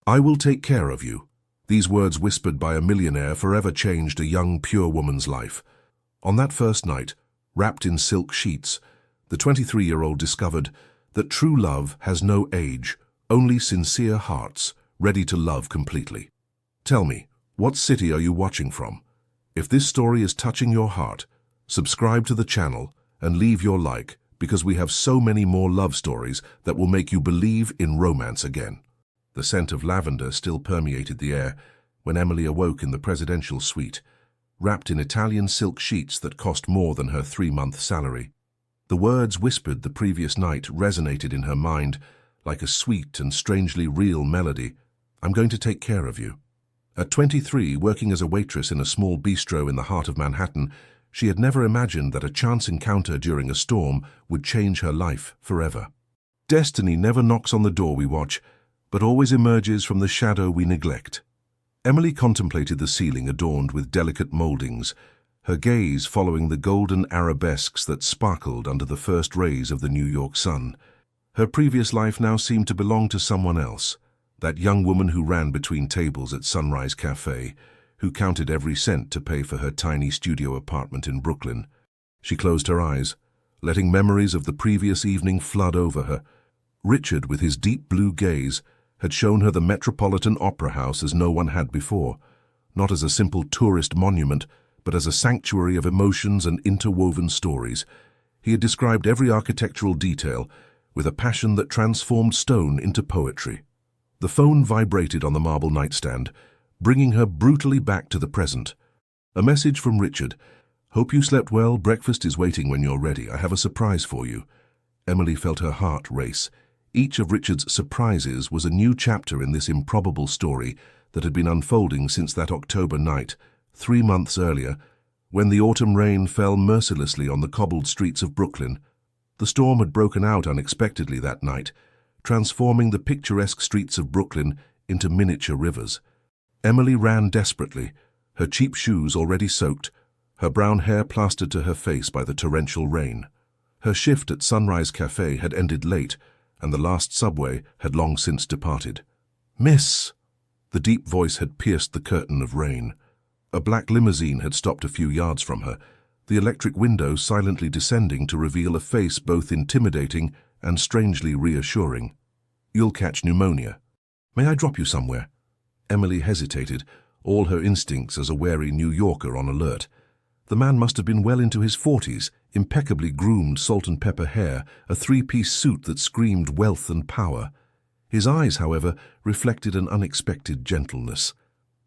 I will take care of you. These words whispered by a millionaire forever changed a young, pure woman's life. On that first night, wrapped in silk sheets, the 23-year-old discovered that true love has no age, only sincere hearts, ready to love completely. Tell me, what city are you watching from? If this story is touching your heart, subscribe to the channel and leave your like, because we have so many more love stories that will make you believe in romance again. The scent of lavender still permeated the air when Emily awoke in the presidential suite, wrapped in Italian silk sheets that cost more than her 3-month salary. The words whispered the previous night resonated in her mind like a sweet and strangely real melody. I'm going to take care of you. At 23, working as a waitress in a small bistro in the heart of Manhattan, she had never imagined that a chance encounter during a storm would change her life forever. Destiny never knocks on the door we watch, but always emerges from the shadow we neglect. Emily contemplated the ceiling adorned with delicate moldings, her gaze following the golden arabesques that sparkled under the first rays of the New York sun. Her previous life now seemed to belong to someone else, that young woman who ran between tables at Sunrise Cafe, who counted every cent to pay for her tiny studio apartment in Brooklyn. She closed her eyes, letting memories of the previous evening flood over her. Richard, with his deep blue gaze, had shown her the Metropolitan Opera House as no one had before, not as a simple tourist monument, but as a sanctuary of emotions and interwoven stories. He had described every architectural detail with a passion that transformed stone into poetry. The phone vibrated on the marble nightstand, bringing her brutally back to the present. A message from Richard. Hope you slept well. Breakfast is waiting when you're ready. I have a surprise for you. Emily felt her heart race. Each of Richard's surprises was a new chapter in this improbable story that had been unfolding since that October night, 3 months earlier, when the autumn rain fell mercilessly on the cobbled streets of Brooklyn. The storm had broken out unexpectedly that night, transforming the picturesque streets of Brooklyn into miniature rivers. Emily ran desperately, her cheap shoes already soaked, her brown hair plastered to her face by the torrential rain. Her shift at Sunrise Cafe had ended late, and the last subway had long since departed. "Miss!" The deep voice had pierced the curtain of rain. A black limousine had stopped a few yards from her, the electric window silently descending to reveal a face both intimidating and strangely reassuring. "You'll catch pneumonia. May I drop you somewhere?" Emily hesitated, all her instincts as a wary New Yorker on alert. The man must have been well into his 40s, impeccably groomed salt and pepper hair, a 3-piece suit that screamed wealth and power. His eyes, however, reflected an unexpected gentleness.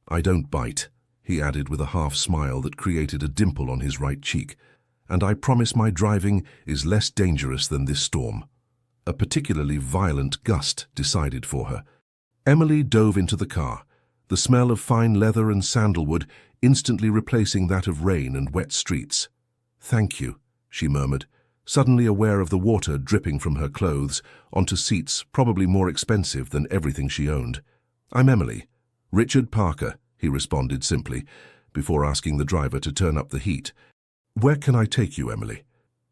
"I don't bite," he added with a half-smile that created a dimple on his right cheek, "and I promise my driving is less dangerous than this storm." A particularly violent gust decided for her. Emily dove into the car, the smell of fine leather and sandalwood instantly replacing that of rain and wet streets. "Thank you," she murmured, suddenly aware of the water dripping from her clothes onto seats probably more expensive than everything she owned. "I'm Emily. Richard Parker," he responded simply, before asking the driver to turn up the heat. "Where can I take you, Emily?"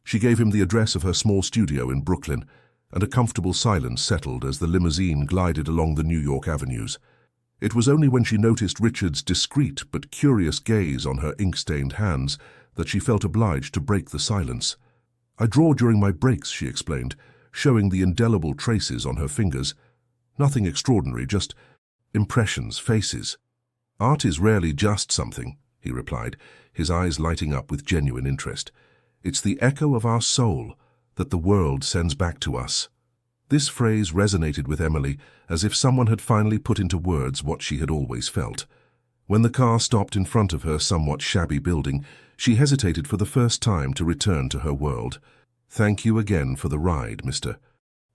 She gave him the address of her small studio in Brooklyn, and a comfortable silence settled as the limousine glided along the New York avenues. It was only when she noticed Richard's discreet but curious gaze on her ink-stained hands that she felt obliged to break the silence. "I draw during my breaks," she explained, showing the indelible traces on her fingers. "Nothing extraordinary, just impressions, faces." "Art is rarely just something," he replied, his eyes lighting up with genuine interest. "It's the echo of our soul that the world sends back to us." This phrase resonated with Emily as if someone had finally put into words what she had always felt. When the car stopped in front of her somewhat shabby building, she hesitated for the first time to return to her world. "Thank you again for the ride, Mr.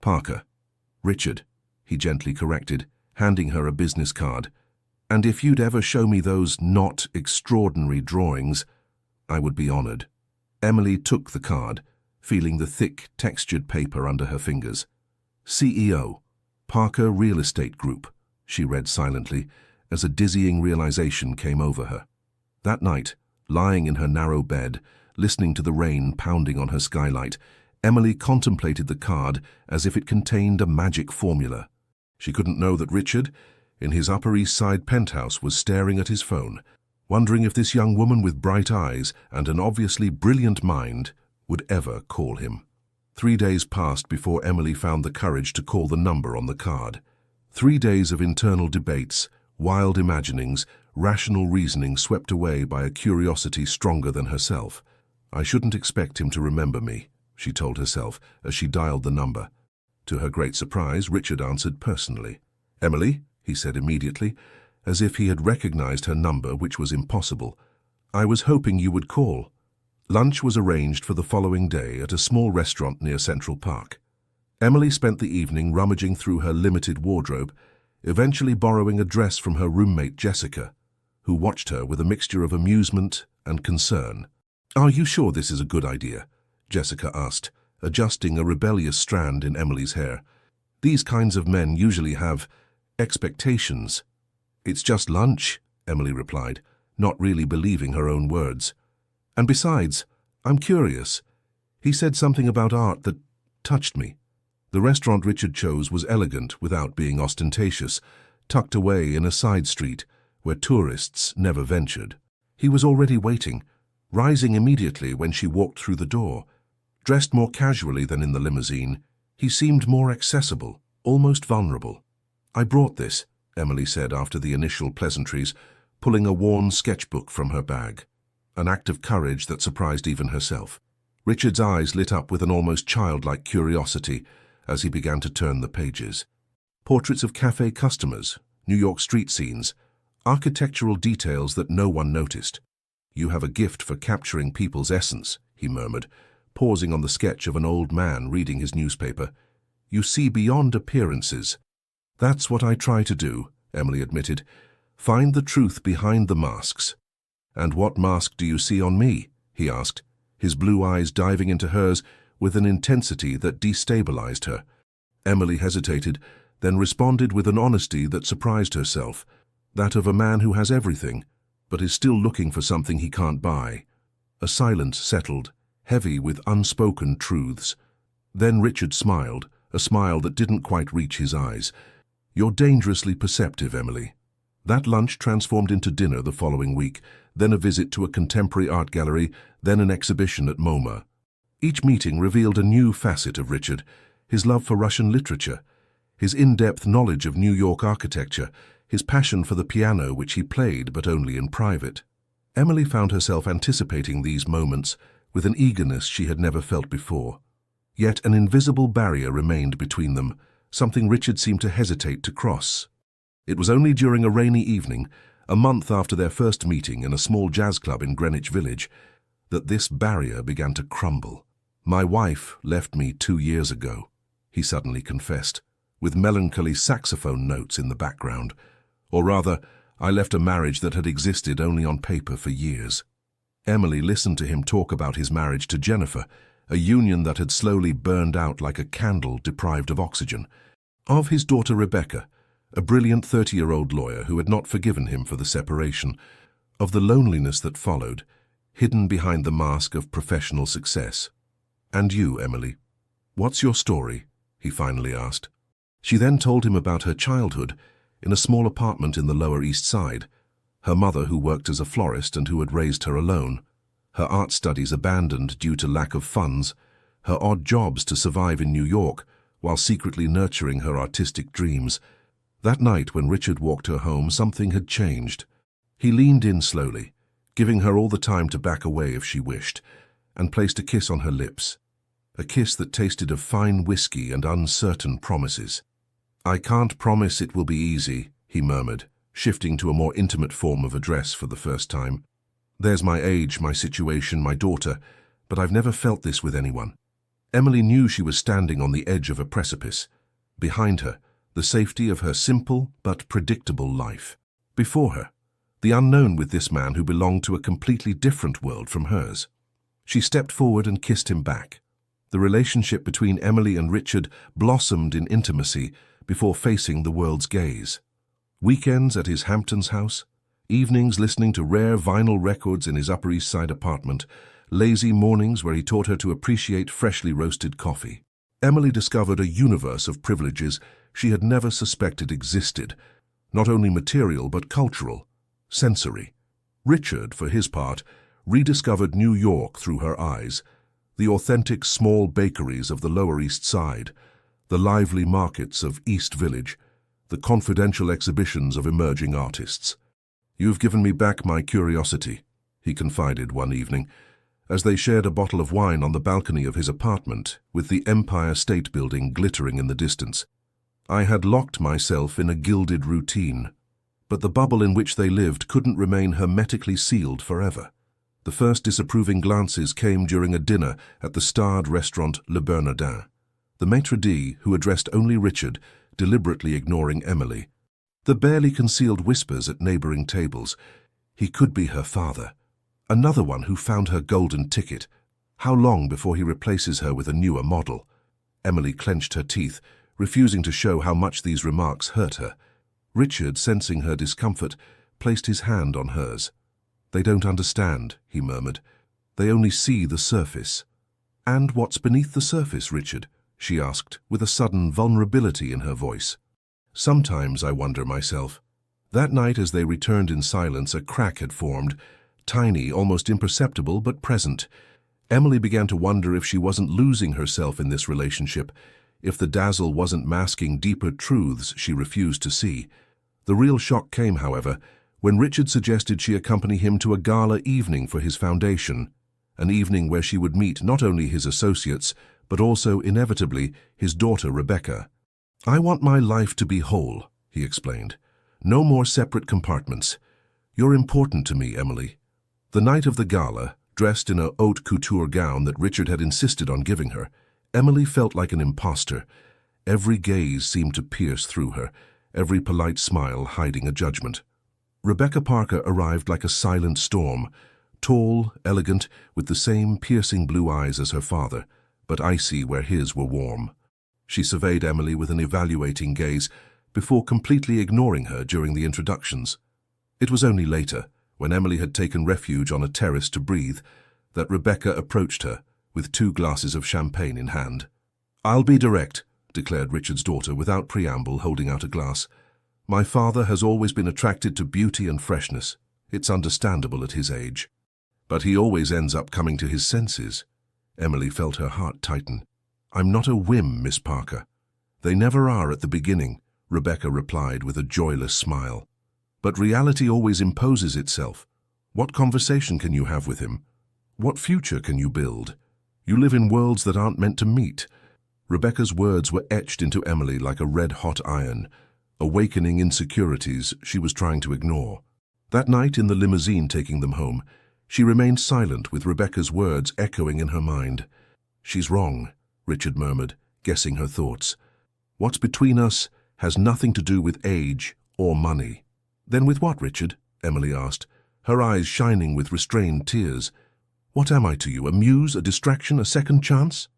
Parker." "Richard," he gently corrected, handing her a business card. "And if you'd ever show me those not extraordinary drawings, I would be honored." Emily took the card, feeling the thick, textured paper under her fingers. "CEO, Parker Real Estate Group," she read silently as a dizzying realization came over her. That night, lying in her narrow bed, listening to the rain pounding on her skylight, Emily contemplated the card as if it contained a magic formula. She couldn't know that Richard, in his Upper East Side penthouse, was staring at his phone, wondering if this young woman with bright eyes and an obviously brilliant mind would ever call him. 3 days passed before Emily found the courage to call the number on the card. 3 days of internal debates, wild imaginings, rational reasoning swept away by a curiosity stronger than herself. "I shouldn't expect him to remember me," she told herself as she dialed the number. To her great surprise, Richard answered personally. "Emily," he said immediately, as if he had recognized her number, which was impossible. "I was hoping you would call." Lunch was arranged for the following day at a small restaurant near Central Park. Emily spent the evening rummaging through her limited wardrobe, eventually borrowing a dress from her roommate Jessica, who watched her with a mixture of amusement and concern. "Are you sure this is a good idea?" Jessica asked, adjusting a rebellious strand in Emily's hair. "These kinds of men usually have expectations." "It's just lunch," Emily replied, not really believing her own words. "And besides, I'm curious. He said something about art that touched me." The restaurant Richard chose was elegant without being ostentatious, tucked away in a side street where tourists never ventured. He was already waiting, rising immediately when she walked through the door. Dressed more casually than in the limousine, he seemed more accessible, almost vulnerable. "I brought this," Emily said after the initial pleasantries, pulling a worn sketchbook from her bag. An act of courage that surprised even herself. Richard's eyes lit up with an almost childlike curiosity as he began to turn the pages. Portraits of cafe customers, New York street scenes, architectural details that no one noticed. "You have a gift for capturing people's essence," he murmured, pausing on the sketch of an old man reading his newspaper. "You see beyond appearances." "That's what I try to do," Emily admitted. "Find the truth behind the masks." "And what mask do you see on me?" he asked, his blue eyes diving into hers with an intensity that destabilized her. Emily hesitated, then responded with an honesty that surprised herself, that of a man who has everything, but is still looking for something he can't buy. A silence settled, heavy with unspoken truths. Then Richard smiled, a smile that didn't quite reach his eyes. "You're dangerously perceptive, Emily." That lunch transformed into dinner the following week, then a visit to a contemporary art gallery, then an exhibition at MoMA. Each meeting revealed a new facet of Richard, his love for Russian literature, his in-depth knowledge of New York architecture, his passion for the piano which he played but only in private. Emily found herself anticipating these moments with an eagerness she had never felt before. Yet an invisible barrier remained between them, something Richard seemed to hesitate to cross. It was only during a rainy evening, a month after their first meeting in a small jazz club in Greenwich Village, that this barrier began to crumble. "My wife left me 2 years ago," he suddenly confessed, with melancholy saxophone notes in the background. "Or rather, I left a marriage that had existed only on paper for years." Emily listened to him talk about his marriage to Jennifer, a union that had slowly burned out like a candle deprived of oxygen. Of his daughter Rebecca, a brilliant 30-year-old lawyer who had not forgiven him for the separation. Of the loneliness that followed, hidden behind the mask of professional success. "And you, Emily, what's your story?" he finally asked. She then told him about her childhood in a small apartment in the Lower East Side, her mother who worked as a florist and who had raised her alone, her art studies abandoned due to lack of funds, her odd jobs to survive in New York while secretly nurturing her artistic dreams. That night when Richard walked her home, something had changed. He leaned in slowly, giving her all the time to back away if she wished, and placed a kiss on her lips, a kiss that tasted of fine whiskey and uncertain promises. "I can't promise it will be easy," he murmured, shifting to a more intimate form of address for the first time. "There's my age, my situation, my daughter, but I've never felt this with anyone." Emily knew she was standing on the edge of a precipice. Behind her, the safety of her simple but predictable life. Before her, the unknown with this man who belonged to a completely different world from hers. She stepped forward and kissed him back. The relationship between Emily and Richard blossomed in intimacy before facing the world's gaze. Weekends at his Hamptons house, evenings listening to rare vinyl records in his Upper East Side apartment, lazy mornings where he taught her to appreciate freshly roasted coffee. Emily discovered a universe of privileges she had never suspected existed, Not only material but cultural, sensory. Richard, for his part, rediscovered New York through her eyes, the authentic small bakeries of the Lower East Side, the lively markets of East Village, the confidential exhibitions of emerging artists. "You've given me back my curiosity," he confided one evening, as they shared a bottle of wine on the balcony of his apartment, with the Empire State Building glittering in the distance. "I had locked myself in a gilded routine, but the bubble in which they lived couldn't remain hermetically sealed forever." The first disapproving glances came during a dinner at the starred restaurant Le Bernardin. The maitre d', who addressed only Richard, deliberately ignoring Emily. The barely concealed whispers at neighboring tables. He could be her father. Another one who found her golden ticket. How long before he replaces her with a newer model? Emily clenched her teeth, refusing to show how much these remarks hurt her. Richard, sensing her discomfort, placed his hand on hers. "They don't understand," he murmured. "They only see the surface." "And what's beneath the surface, Richard?" she asked, with a sudden vulnerability in her voice. "Sometimes I wonder myself." That night, as they returned in silence, a crack had formed, tiny, almost imperceptible, but present. Emily began to wonder if she wasn't losing herself in this relationship, if the dazzle wasn't masking deeper truths she refused to see. The real shock came, however, when Richard suggested she accompany him to a gala evening for his foundation, an evening where she would meet not only his associates, but also, inevitably, his daughter Rebecca. "I want my life to be whole," he explained. "No more separate compartments. You're important to me, Emily." The night of the gala, dressed in a haute couture gown that Richard had insisted on giving her, Emily felt like an imposter. Every gaze seemed to pierce through her, every polite smile hiding a judgment. Rebecca Parker arrived like a silent storm, tall, elegant, with the same piercing blue eyes as her father, but icy where his were warm. She surveyed Emily with an evaluating gaze before completely ignoring her during the introductions. It was only later, when Emily had taken refuge on a terrace to breathe, that Rebecca approached her, with 2 glasses of champagne in hand. "I'll be direct," declared Richard's daughter without preamble, holding out a glass. "My father has always been attracted to beauty and freshness. It's understandable at his age. But he always ends up coming to his senses." Emily felt her heart tighten. "I'm not a whim, Miss Parker." "They never are at the beginning," Rebecca replied with a joyless smile. "But reality always imposes itself. What conversation can you have with him? What future can you build? You live in worlds that aren't meant to meet." Rebecca's words were etched into Emily like a red-hot iron, awakening insecurities she was trying to ignore. That night in the limousine taking them home, she remained silent with Rebecca's words echoing in her mind. "She's wrong," Richard murmured, guessing her thoughts. "What's between us has nothing to do with age or money." "Then with what, Richard?" Emily asked, her eyes shining with restrained tears. "What am I to you, a muse, a distraction, a second chance?"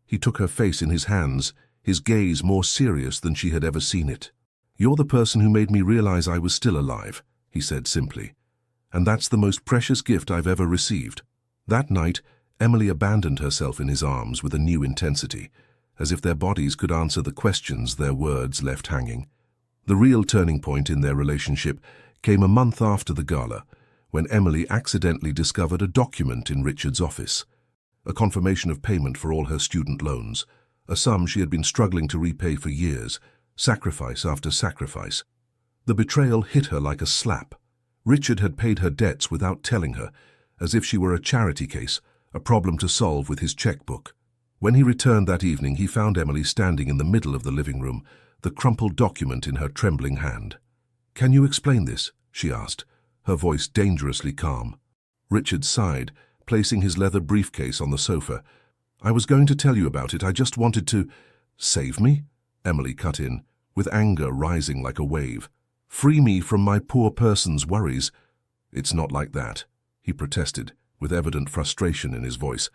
He took her face in his hands, his gaze more serious than she had ever seen it. "You're the person who made me realize I was still alive," he said simply. "And that's the most precious gift I've ever received." That night, Emily abandoned herself in his arms with a new intensity, as if their bodies could answer the questions their words left hanging. The real turning point in their relationship came a month after the gala, when Emily accidentally discovered a document in Richard's office, a confirmation of payment for all her student loans, a sum she had been struggling to repay for years, sacrifice after sacrifice. The betrayal hit her like a slap. Richard had paid her debts without telling her, as if she were a charity case, a problem to solve with his checkbook. When he returned that evening, he found Emily standing in the middle of the living room, the crumpled document in her trembling hand. "Can you explain this?" she asked, her voice dangerously calm. Richard sighed, placing his leather briefcase on the sofa. "I was going to tell you about it. I just wanted to—" "Save me?" Emily cut in, with anger rising like a wave. "Free me from my poor person's worries." "It's not like that," he protested, with evident frustration in his voice.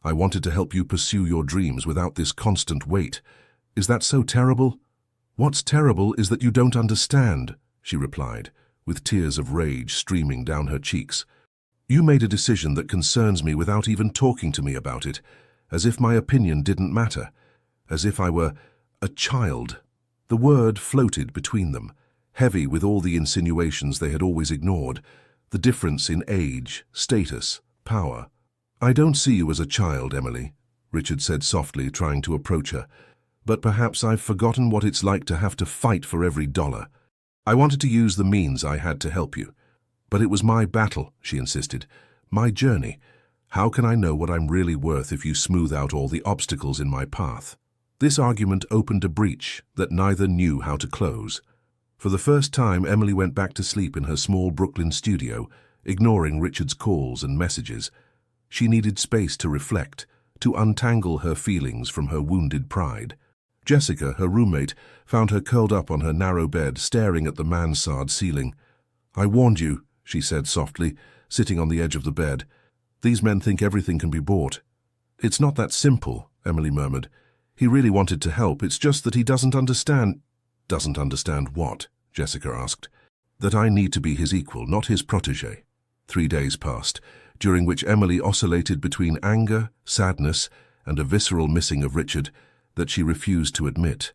"I wanted to help you pursue your dreams without this constant weight. Is that so terrible?" "What's terrible is that you don't understand," she replied, with tears of rage streaming down her cheeks. "You made a decision that concerns me without even talking to me about it, as if my opinion didn't matter, as if I were a child." The word floated between them, heavy with all the insinuations they had always ignored, the difference in age, status, power. "I don't see you as a child, Emily," Richard said softly, trying to approach her. "But perhaps I've forgotten what it's like to have to fight for every dollar. I wanted to use the means I had to help you. But it was my battle," she insisted. "My journey. How can I know what I'm really worth if you smooth out all the obstacles in my path?" This argument opened a breach that neither knew how to close. For the first time, Emily went back to sleep in her small Brooklyn studio, ignoring Richard's calls and messages. She needed space to reflect, to untangle her feelings from her wounded pride. Jessica, her roommate, found her curled up on her narrow bed, staring at the mansard ceiling. "I warned you," she said softly, sitting on the edge of the bed. "These men think everything can be bought." "It's not that simple," Emily murmured. "He really wanted to help, it's just that he doesn't understand." "Doesn't understand what?" Jessica asked. "That I need to be his equal, not his protégé." 3 days passed, during which Emily oscillated between anger, sadness, and a visceral missing of Richard that she refused to admit.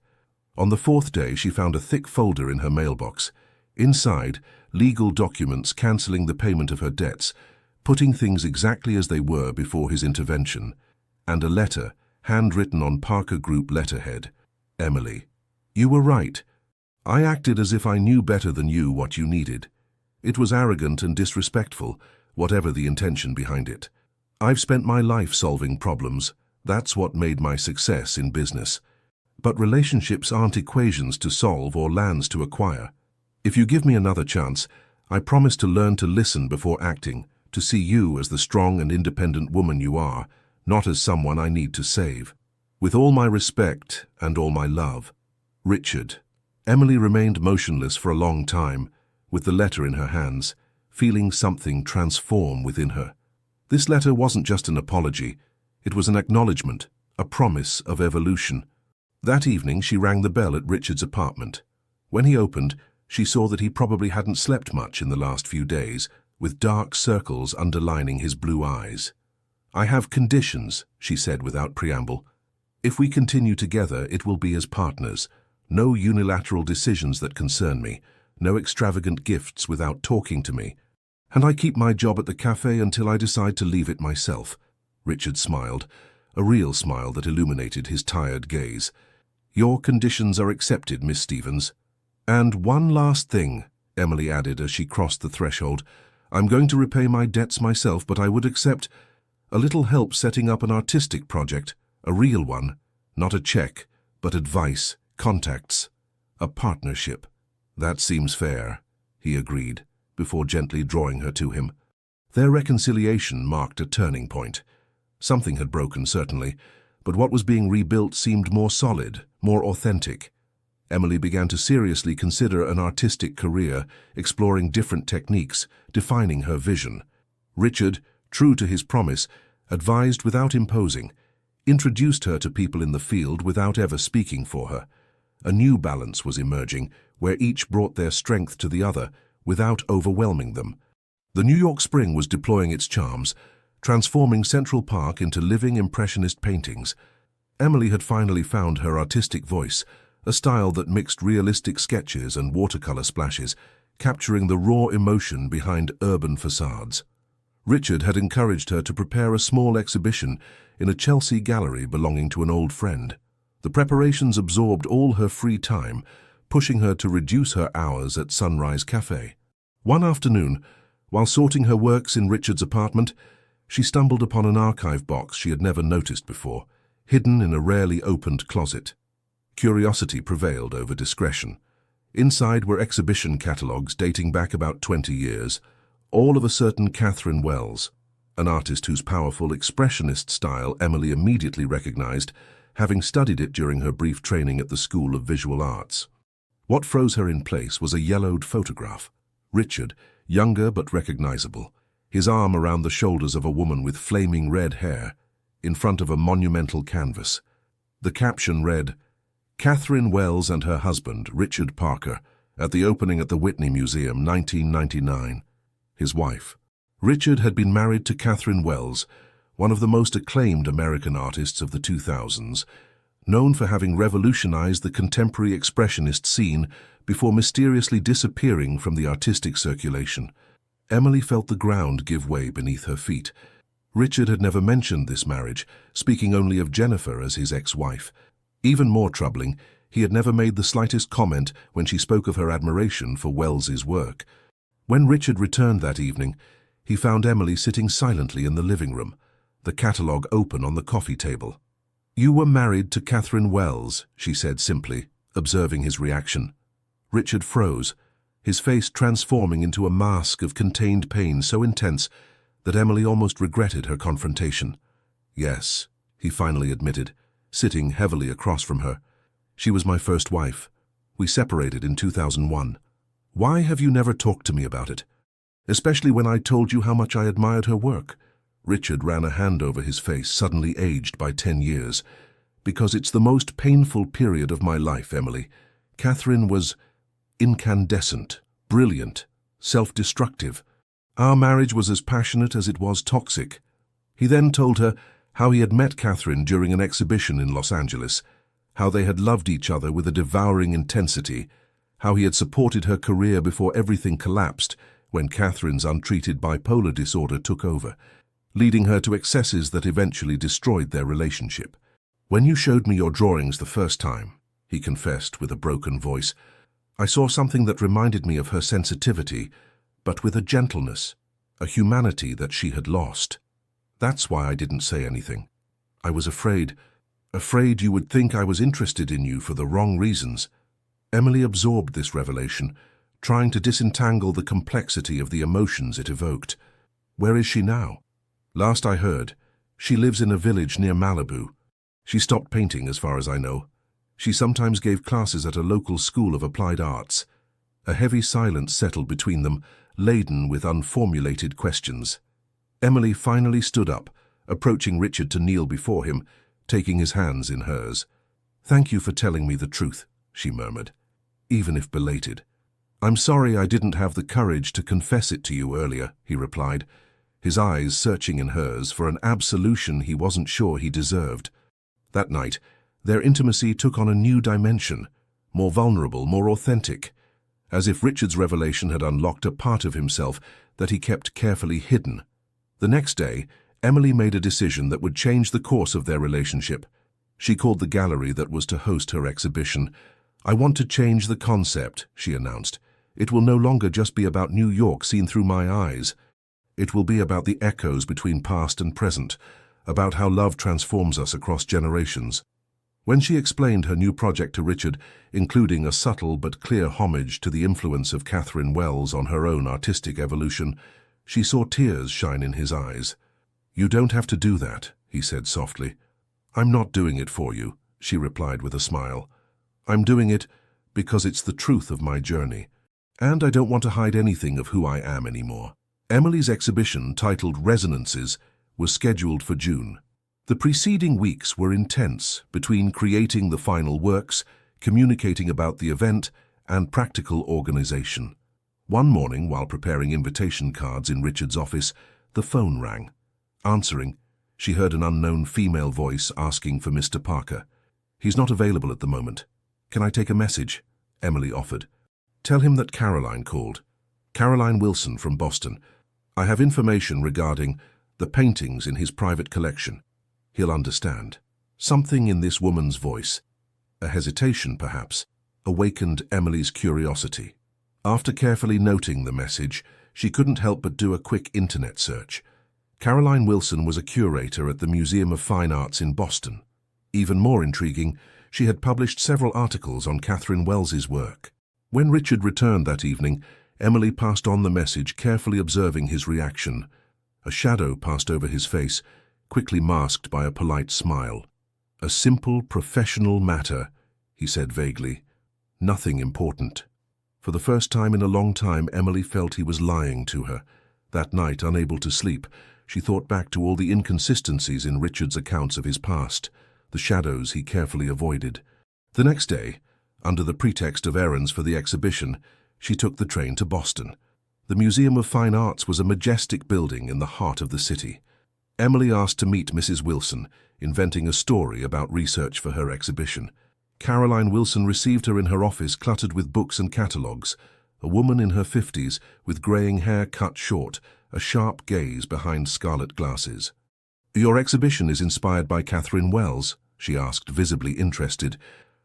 On the 4th day, she found a thick folder in her mailbox. Inside, legal documents cancelling the payment of her debts, putting things exactly as they were before his intervention, and a letter, handwritten on Parker Group letterhead. "Emily, you were right. I acted as if I knew better than you what you needed. It was arrogant and disrespectful, whatever the intention behind it. I've spent my life solving problems. That's what made my success in business. But relationships aren't equations to solve or lands to acquire. If you give me another chance, I promise to learn to listen before acting, to see you as the strong and independent woman you are, not as someone I need to save. With all my respect and all my love. Richard." Emily remained motionless for a long time, with the letter in her hands, feeling something transform within her. This letter wasn't just an apology. It was an acknowledgement, a promise of evolution. That evening, she rang the bell at Richard's apartment. When he opened, she saw that he probably hadn't slept much in the last few days, with dark circles underlining his blue eyes. "I have conditions," she said without preamble. "If we continue together, it will be as partners. No unilateral decisions that concern me, no extravagant gifts without talking to me. And I keep my job at the cafe until I decide to leave it myself." Richard smiled, a real smile that illuminated his tired gaze. "Your conditions are accepted, Miss Stevens. And one last thing," Emily added as she crossed the threshold. "I'm going to repay my debts myself, but I would accept a little help setting up an artistic project, a real one, not a check, but advice, contacts, a partnership." "That seems fair," he agreed, before gently drawing her to him. Their reconciliation marked a turning point. Something had broken, certainly, but what was being rebuilt seemed more solid, more authentic. Emily began to seriously consider an artistic career, exploring different techniques, defining her vision. Richard, true to his promise, advised without imposing, introduced her to people in the field without ever speaking for her. A new balance was emerging, where each brought their strength to the other without overwhelming them. The New York spring was deploying its charms, transforming Central Park into living impressionist paintings. Emily had finally found her artistic voice, a style that mixed realistic sketches and watercolor splashes, capturing the raw emotion behind urban facades. Richard had encouraged her to prepare a small exhibition in a Chelsea gallery belonging to an old friend. The preparations absorbed all her free time, pushing her to reduce her hours at Sunrise Cafe. One afternoon, while sorting her works in Richard's apartment, she stumbled upon an archive box she had never noticed before, hidden in a rarely opened closet. Curiosity prevailed over discretion. Inside were exhibition catalogues dating back about 20 years, all of a certain Catherine Wells, an artist whose powerful expressionist style Emily immediately recognized, having studied it during her brief training at the School of Visual Arts. What froze her in place was a yellowed photograph. Richard, younger but recognizable, his arm around the shoulders of a woman with flaming red hair, in front of a monumental canvas. The caption read, "Catherine Wells and her husband, Richard Parker, at the opening at the Whitney Museum, 1999. His wife. Richard had been married to Catherine Wells, one of the most acclaimed American artists of the 2000s, known for having revolutionized the contemporary expressionist scene before mysteriously disappearing from the artistic circulation. Emily felt the ground give way beneath her feet. Richard had never mentioned this marriage, speaking only of Jennifer as his ex-wife. Even more troubling, he had never made the slightest comment when she spoke of her admiration for Wells's work. When Richard returned that evening, he found Emily sitting silently in the living room, the catalogue open on the coffee table. "You were married to Catherine Wells," she said simply, observing his reaction. Richard froze, his face transforming into a mask of contained pain so intense that Emily almost regretted her confrontation. "Yes," he finally admitted, sitting heavily across from her. "She was my first wife. We separated in 2001. Why have you never talked to me about it? Especially when I told you how much I admired her work." Richard ran a hand over his face, suddenly aged by 10 years. "Because it's the most painful period of my life, Emily. Catherine was incandescent, brilliant, self-destructive. Our marriage was as passionate as it was toxic." He then told her how he had met Catherine during an exhibition in Los Angeles, how they had loved each other with a devouring intensity, how he had supported her career before everything collapsed when Catherine's untreated bipolar disorder took over, leading her to excesses that eventually destroyed their relationship. "When you showed me your drawings the first time," he confessed with a broken voice, "I saw something that reminded me of her sensitivity, but with a gentleness, a humanity that she had lost. That's why I didn't say anything. I was afraid you would think I was interested in you for the wrong reasons." Emily absorbed this revelation, trying to disentangle the complexity of the emotions it evoked. "Where is she now?" "Last I heard, she lives in a village near Malibu. She stopped painting as far as I know. She sometimes gave classes at a local school of applied arts." A heavy silence settled between them, laden with unformulated questions. Emily finally stood up, approaching Richard to kneel before him, taking his hands in hers. "Thank you for telling me the truth," she murmured, "even if belated." "I'm sorry I didn't have the courage to confess it to you earlier," he replied, his eyes searching in hers for an absolution he wasn't sure he deserved. That night, their intimacy took on a new dimension, more vulnerable, more authentic, as if Richard's revelation had unlocked a part of himself that he kept carefully hidden. The next day, Emily made a decision that would change the course of their relationship. She called the gallery that was to host her exhibition. "I want to change the concept," she announced. "It will no longer just be about New York seen through my eyes. It will be about the echoes between past and present, about how love transforms us across generations." When she explained her new project to Richard, including a subtle but clear homage to the influence of Catherine Wells on her own artistic evolution, she saw tears shine in his eyes. "You don't have to do that," he said softly. "I'm not doing it for you," she replied with a smile. "I'm doing it because it's the truth of my journey, and I don't want to hide anything of who I am anymore." Emily's exhibition, titled Resonances, was scheduled for June. The preceding weeks were intense, between creating the final works, communicating about the event, and practical organization. One morning, while preparing invitation cards in Richard's office, the phone rang. Answering, she heard an unknown female voice asking for Mr. Parker. "He's not available at the moment. Can I take a message?" Emily offered. "Tell him that Caroline called. Caroline Wilson from Boston. I have information regarding the paintings in his private collection. He'll understand." Something in this woman's voice, a hesitation perhaps, awakened Emily's curiosity. After carefully noting the message, she couldn't help but do a quick internet search. Caroline Wilson was a curator at the Museum of Fine Arts in Boston. Even more intriguing, she had published several articles on Catherine Wells's work. When Richard returned that evening, Emily passed on the message, carefully observing his reaction. A shadow passed over his face, quickly masked by a polite smile. "A simple, professional matter," he said vaguely. "Nothing important." For the first time in a long time, Emily felt he was lying to her. That night, unable to sleep, she thought back to all the inconsistencies in Richard's accounts of his past, the shadows he carefully avoided. The next day, under the pretext of errands for the exhibition, she took the train to Boston. The Museum of Fine Arts was a majestic building in the heart of the city. Emily asked to meet Mrs. Wilson, inventing a story about research for her exhibition. Caroline Wilson received her in her office cluttered with books and catalogues, a woman in her 50s with greying hair cut short, a sharp gaze behind scarlet glasses. "Your exhibition is inspired by Catherine Wells?" she asked, visibly interested.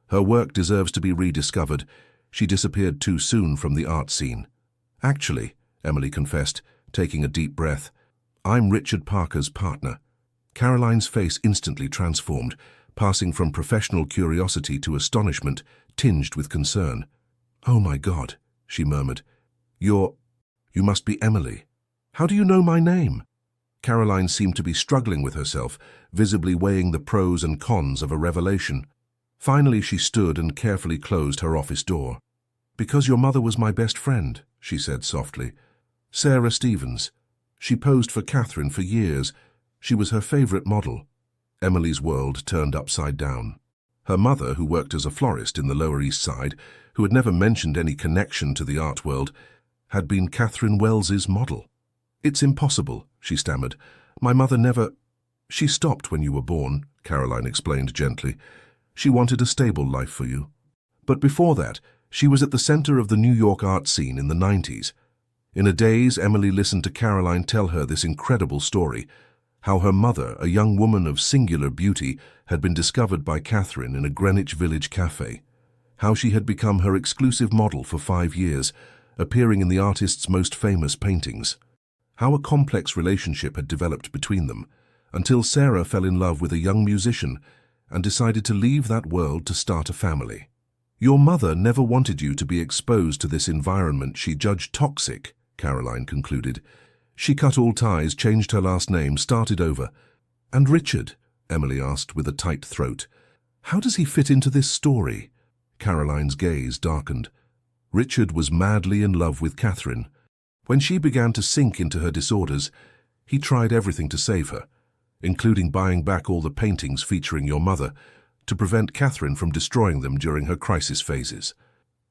Her work deserves to be rediscovered. She disappeared too soon from the art scene. "Actually," Emily confessed, taking a deep breath, "I'm Richard Parker's partner." Caroline's face instantly transformed, passing from professional curiosity to astonishment, tinged with concern. "Oh my God," she murmured. You must be Emily. How do you know my name?" Caroline seemed to be struggling with herself, visibly weighing the pros and cons of a revelation. Finally, she stood and carefully closed her office door. "Because your mother was my best friend," she said softly. "Sarah Stevens. She posed for Catherine for years. She was her favorite model." Emily's world turned upside down. Her mother, who worked as a florist in the Lower East Side, who had never mentioned any connection to the art world, had been Catherine Wells's model. "It's impossible," she stammered. "My mother never—" "She stopped when you were born," Caroline explained gently. "She wanted a stable life for you. But before that, she was at the center of the New York art scene in the 90s. In a daze, Emily listened to Caroline tell her this incredible story, how her mother, a young woman of singular beauty, had been discovered by Catherine in a Greenwich Village cafe, how she had become her exclusive model for 5 years, appearing in the artist's most famous paintings, how a complex relationship had developed between them, until Sarah fell in love with a young musician and decided to leave that world to start a family. Your mother never wanted you to be exposed to this environment she judged toxic, Caroline concluded. She cut all ties, changed her last name, started over. And Richard? Emily asked with a tight throat. How does he fit into this story? Caroline's gaze darkened. Richard was madly in love with Catherine. When she began to sink into her disorders, he tried everything to save her, including buying back all the paintings featuring your mother, to prevent Catherine from destroying them during her crisis phases.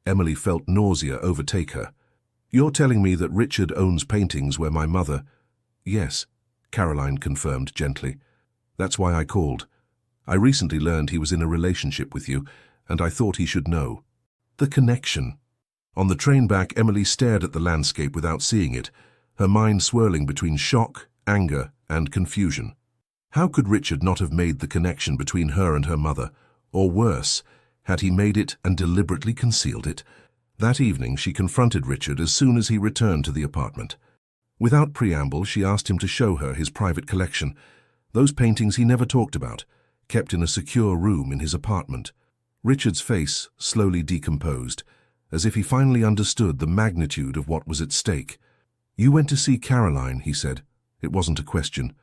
Emily felt nausea overtake her. You're telling me that Richard owns paintings where my mother— Yes, Caroline confirmed gently. That's why I called. I recently learned he was in a relationship with you, and I thought he should know. The connection. On the train back, Emily stared at the landscape without seeing it, her mind swirling between shock, anger, and confusion. How could Richard not have made the connection between her and her mother? Or worse, had he made it and deliberately concealed it? That evening, she confronted Richard as soon as he returned to the apartment. Without preamble, she asked him to show her his private collection, those paintings he never talked about, kept in a secure room in his apartment. Richard's face slowly decomposed, as if he finally understood the magnitude of what was at stake. You went to see Caroline, he said. It wasn't a question.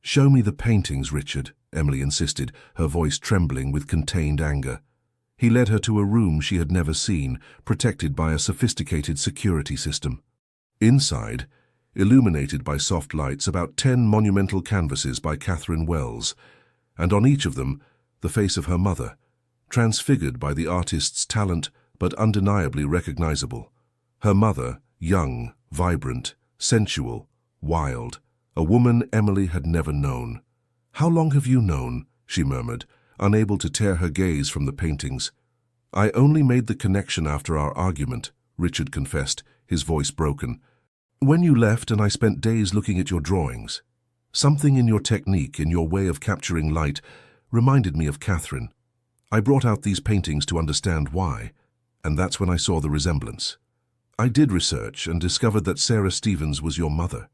Show me the paintings, Richard, Emily insisted, her voice trembling with contained anger. He led her to a room she had never seen, protected by a sophisticated security system. Inside, illuminated by soft lights, about 10 monumental canvases by Catherine Wells, and on each of them, the face of her mother, transfigured by the artist's talent but undeniably recognizable. Her mother, young, vibrant, sensual, wild, a woman Emily had never known. How long have you known? She murmured, unable to tear her gaze from the paintings. I only made the connection after our argument, Richard confessed, his voice broken. When you left and I spent days looking at your drawings. Something in your technique, in your way of capturing light, reminded me of Catherine. I brought out these paintings to understand why, and that's when I saw the resemblance. I did research and discovered that Sarah Stevens was your mother.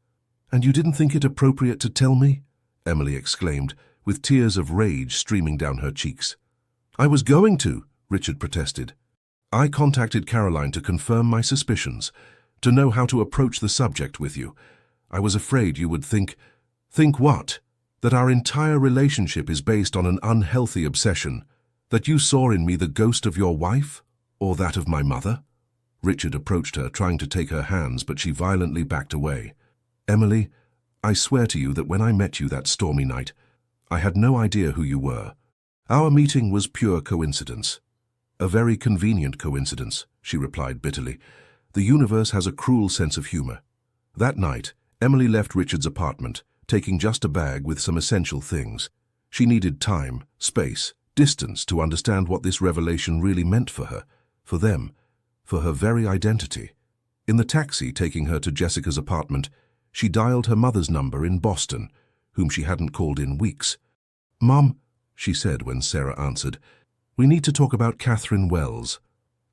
And you didn't think it appropriate to tell me? Emily exclaimed, with tears of rage streaming down her cheeks. I was going to, Richard protested. I contacted Caroline to confirm my suspicions, to know how to approach the subject with you. I was afraid you would think— Think what? That our entire relationship is based on an unhealthy obsession? That you saw in me the ghost of your wife? Or that of my mother? Richard approached her, trying to take her hands, but she violently backed away. Emily, I swear to you that when I met you that stormy night, I had no idea who you were. Our meeting was pure coincidence. A very convenient coincidence, she replied bitterly. The universe has a cruel sense of humor. That night, Emily left Richard's apartment, taking just a bag with some essential things. She needed time, space, distance to understand what this revelation really meant for her, for them, for her very identity. In the taxi taking her to Jessica's apartment, she dialed her mother's number in Boston, whom she hadn't called in weeks. "Mom," she said when Sarah answered, "we need to talk about Catherine Wells."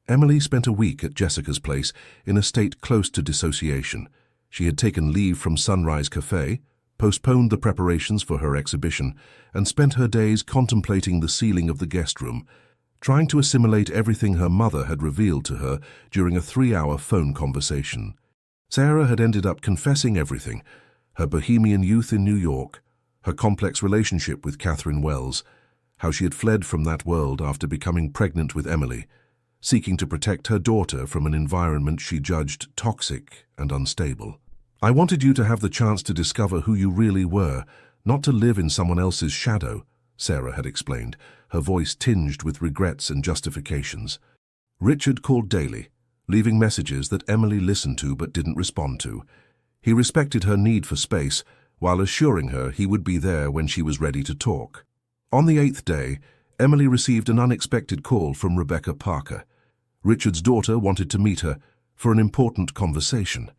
Emily spent a week at Jessica's place in a state close to dissociation. She had taken leave from Sunrise Cafe, postponed the preparations for her exhibition, and spent her days contemplating the ceiling of the guest room, trying to assimilate everything her mother had revealed to her during a 3-hour phone conversation. Sarah had ended up confessing everything: her bohemian youth in New York, her complex relationship with Catherine Wells, how she had fled from that world after becoming pregnant with Emily, seeking to protect her daughter from an environment she judged toxic and unstable. "I wanted you to have the chance to discover who you really were, not to live in someone else's shadow," Sarah had explained, her voice tinged with regrets and justifications. Richard called daily, leaving messages that Emily listened to but didn't respond to. He respected her need for space, while assuring her he would be there when she was ready to talk. On the 8th day, Emily received an unexpected call from Rebecca Parker. Richard's daughter wanted to meet her for an important conversation.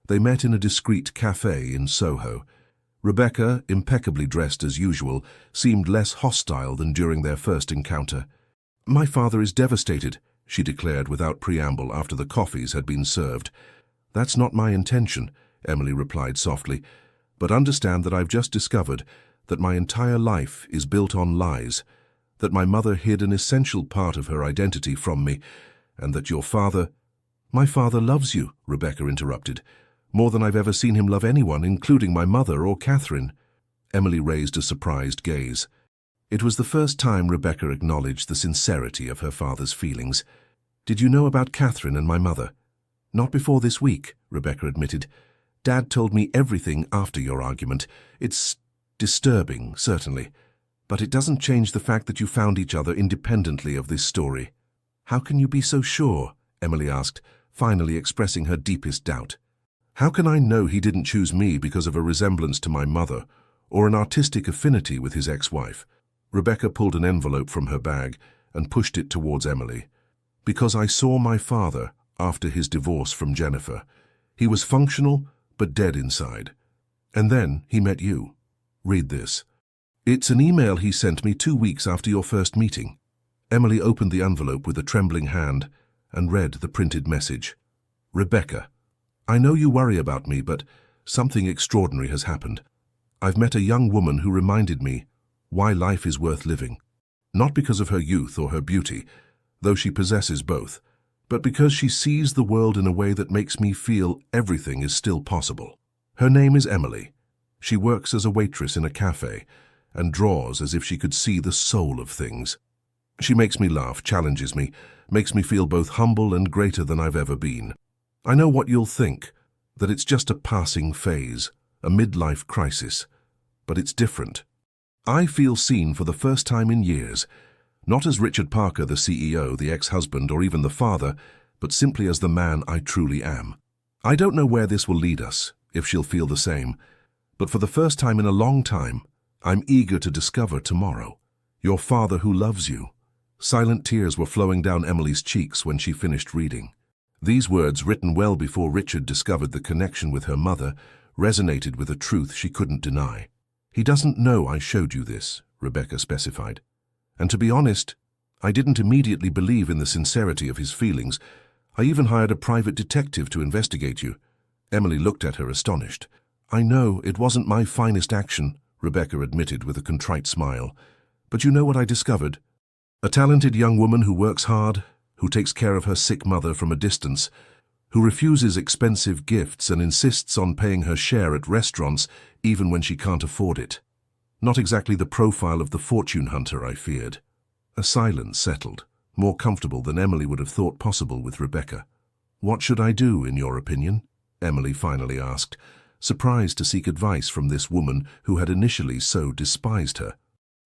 They met in a discreet cafe in Soho. Rebecca, impeccably dressed as usual, seemed less hostile than during their first encounter. "My father is devastated," she declared without preamble after the coffees had been served. "That's not my intention," Emily replied softly, "but understand that I've just discovered that my entire life is built on lies, that my mother hid an essential part of her identity from me, and that your father—" "My father loves you," Rebecca interrupted, "more than I've ever seen him love anyone, including my mother or Catherine." Emily raised a surprised gaze. It was the first time Rebecca acknowledged the sincerity of her father's feelings. "Did you know about Catherine and my mother?" "Not before this week," Rebecca admitted. "Dad told me everything after your argument. It's disturbing, certainly, but it doesn't change the fact that you found each other independently of this story." "How can you be so sure?" Emily asked, finally expressing her deepest doubt. "How can I know he didn't choose me because of a resemblance to my mother or an artistic affinity with his ex-wife?" Rebecca pulled an envelope from her bag and pushed it towards Emily. "Because I saw my father after his divorce from Jennifer. He was functional but dead inside. And then he met you. Read this. It's an email he sent me 2 weeks after your first meeting." Emily opened the envelope with a trembling hand and read the printed message. "Rebecca, I know you worry about me, but something extraordinary has happened. I've met a young woman who reminded me why life is worth living. Not because of her youth or her beauty, though she possesses both, but because she sees the world in a way that makes me feel everything is still possible. Her name is Emily. She works as a waitress in a cafe and draws as if she could see the soul of things. She makes me laugh, challenges me, makes me feel both humble and greater than I've ever been. I know what you'll think, that it's just a passing phase, a midlife crisis, but it's different. I feel seen for the first time in years, not as Richard Parker, the CEO, the ex-husband, or even the father, but simply as the man I truly am. I don't know where this will lead us, if she'll feel the same, but for the first time in a long time, I'm eager to discover tomorrow. Your father who loves you." Silent tears were flowing down Emily's cheeks when she finished reading. These words, written well before Richard discovered the connection with her mother, resonated with a truth she couldn't deny. "He doesn't know I showed you this," Rebecca specified. "And to be honest, I didn't immediately believe in the sincerity of his feelings. I even hired a private detective to investigate you." Emily looked at her astonished. "I know it wasn't my finest action," Rebecca admitted with a contrite smile. "But you know what I discovered? A talented young woman who works hard, who takes care of her sick mother from a distance, who refuses expensive gifts and insists on paying her share at restaurants even when she can't afford it. Not exactly the profile of the fortune hunter I feared." A silence settled, more comfortable than Emily would have thought possible with Rebecca. "What should I do, in your opinion?" Emily finally asked, surprised to seek advice from this woman who had initially so despised her.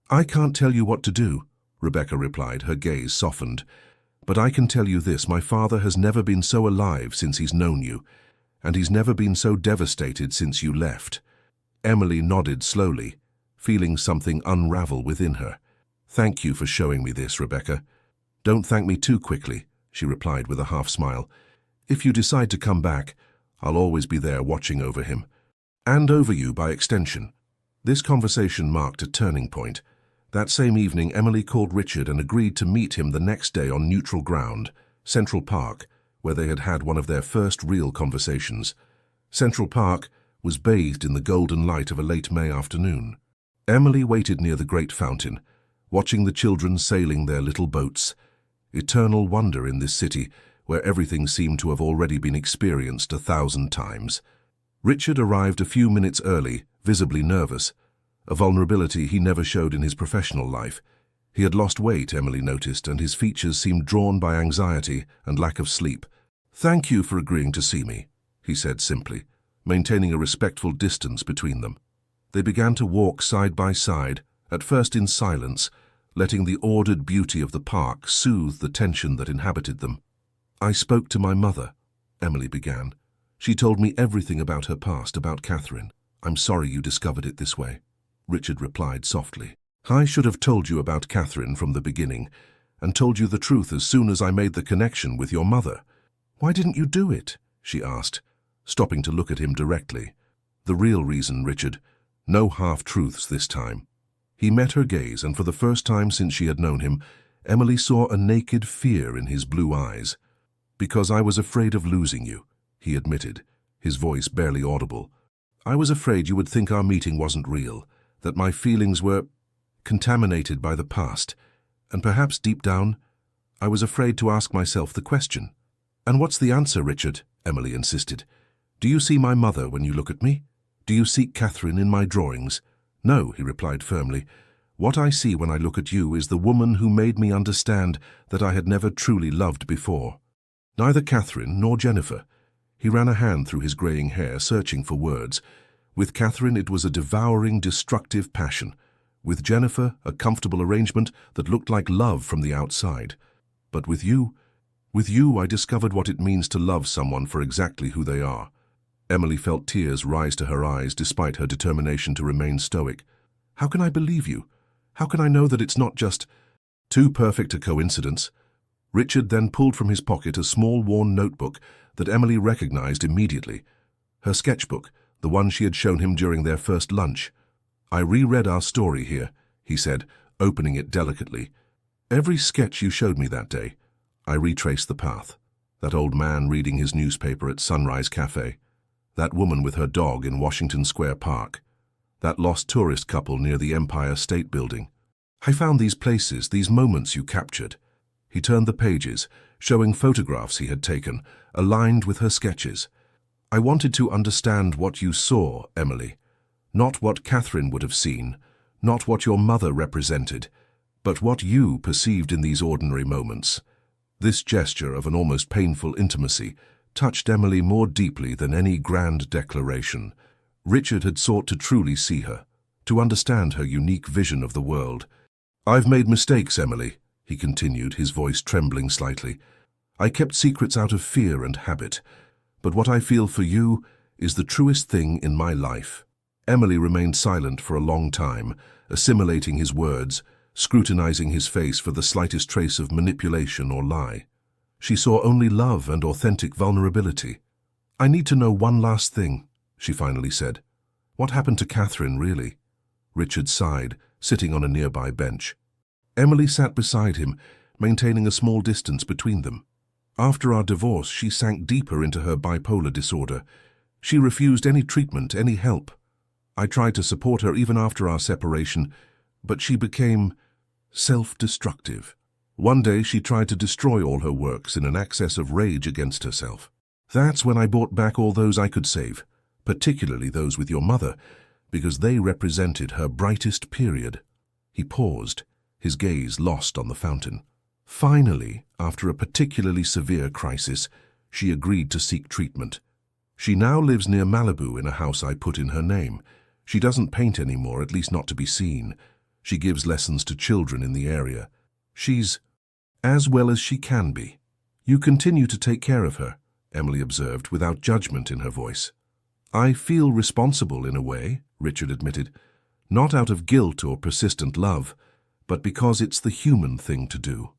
"I can't tell you what to do," Rebecca replied, her gaze softened. "But I can tell you this, my father has never been so alive since he's known you, and he's never been so devastated since you left." Emily nodded slowly, feeling something unravel within her. "Thank you for showing me this, Rebecca." "Don't thank me too quickly," she replied with a half smile. "If you decide to come back, I'll always be there watching over him. And over you by extension." This conversation marked a turning point. That same evening, Emily called Richard and agreed to meet him the next day on neutral ground, Central Park, where they had had one of their first real conversations. Central Park was bathed in the golden light of a late May afternoon. Emily waited near the great fountain, watching the children sailing their little boats. Eternal wonder in this city, where everything seemed to have already been experienced 1,000 times. Richard arrived a few minutes early, visibly nervous, a vulnerability he never showed in his professional life. He had lost weight, Emily noticed, and his features seemed drawn by anxiety and lack of sleep. "Thank you for agreeing to see me," he said simply, maintaining a respectful distance between them. They began to walk side by side, at first in silence, letting the ordered beauty of the park soothe the tension that inhabited them. "I spoke to my mother," Emily began. "She told me everything about her past, about Catherine. I'm sorry you discovered it this way," Richard replied softly. "I should have told you about Catherine from the beginning, and told you the truth as soon as I made the connection with your mother." "Why didn't you do it?" she asked, stopping to look at him directly. "The real reason, Richard. No half-truths this time." He met her gaze, and for the first time since she had known him, Emily saw a naked fear in his blue eyes. "Because I was afraid of losing you," he admitted, his voice barely audible. "I was afraid you would think our meeting wasn't real, that my feelings were contaminated by the past, and perhaps deep down, I was afraid to ask myself the question." "And what's the answer, Richard?" Emily insisted. "Do you see my mother when you look at me? Do you seek Catherine in my drawings?" "No," he replied firmly. "What I see when I look at you is the woman who made me understand that I had never truly loved before. Neither Catherine nor Jennifer." He ran a hand through his greying hair, searching for words. "With Catherine it was a devouring, destructive passion. With Jennifer, a comfortable arrangement that looked like love from the outside. But with you I discovered what it means to love someone for exactly who they are." Emily felt tears rise to her eyes despite her determination to remain stoic. "How can I believe you? How can I know that it's not just too perfect a coincidence?" Richard then pulled from his pocket a small worn notebook that Emily recognized immediately. Her sketchbook, the one she had shown him during their first lunch. "I reread our story here," he said, opening it delicately. "Every sketch you showed me that day, I retraced the path. That old man reading his newspaper at Sunrise Cafe. That woman with her dog in Washington Square Park. That lost tourist couple near the Empire State Building. I found these places, these moments you captured." He turned the pages, showing photographs he had taken, aligned with her sketches. "I wanted to understand what you saw, Emily. Not what Catherine would have seen, not what your mother represented, but what you perceived in these ordinary moments." This gesture of an almost painful intimacy touched Emily more deeply than any grand declaration. Richard had sought to truly see her, to understand her unique vision of the world. "I've made mistakes, Emily," he continued, his voice trembling slightly. "I kept secrets out of fear and habit, but what I feel for you is the truest thing in my life." Emily remained silent for a long time, assimilating his words, scrutinizing his face for the slightest trace of manipulation or lie. She saw only love and authentic vulnerability. "I need to know one last thing," she finally said. "What happened to Catherine, really?" Richard sighed, sitting on a nearby bench. Emily sat beside him, maintaining a small distance between them. "After our divorce, she sank deeper into her bipolar disorder. She refused any treatment, any help. I tried to support her even after our separation, but she became self-destructive. One day she tried to destroy all her works in an access of rage against herself. That's when I bought back all those I could save, particularly those with your mother, because they represented her brightest period." He paused, his gaze lost on the fountain. "Finally, after a particularly severe crisis, she agreed to seek treatment. She now lives near Malibu in a house I put in her name. She doesn't paint anymore, at least not to be seen. She gives lessons to children in the area. She's as well as she can be." "You continue to take care of her," Emily observed, without judgment in her voice. I feel responsible in a way, Richard admitted, not out of guilt or persistent love, but because it's the human thing to do.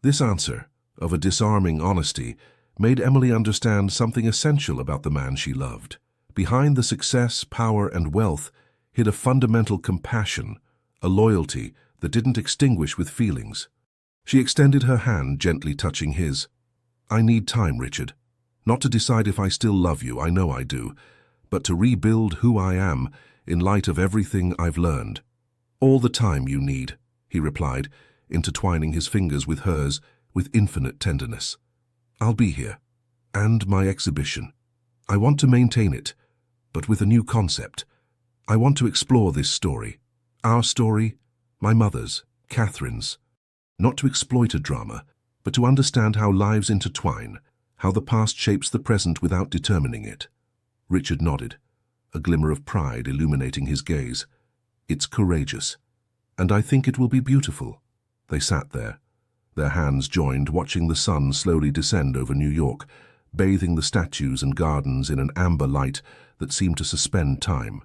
This answer, of a disarming honesty, made Emily understand something essential about the man she loved. Behind the success, power, and wealth hid a fundamental compassion, a loyalty that didn't extinguish with feelings. She extended her hand, gently touching his. I need time, Richard. Not to decide if I still love you, I know I do, but to rebuild who I am in light of everything I've learned. All the time you need, he replied, intertwining his fingers with hers with infinite tenderness. I'll be here. And my exhibition. I want to maintain it, but with a new concept. I want to explore this story. Our story, my mother's, Catherine's. Not to exploit a drama, but to understand how lives intertwine, how the past shapes the present without determining it. Richard nodded, a glimmer of pride illuminating his gaze. It's courageous, and I think it will be beautiful. They sat there, their hands joined, watching the sun slowly descend over New York, bathing the statues and gardens in an amber light that seemed to suspend time.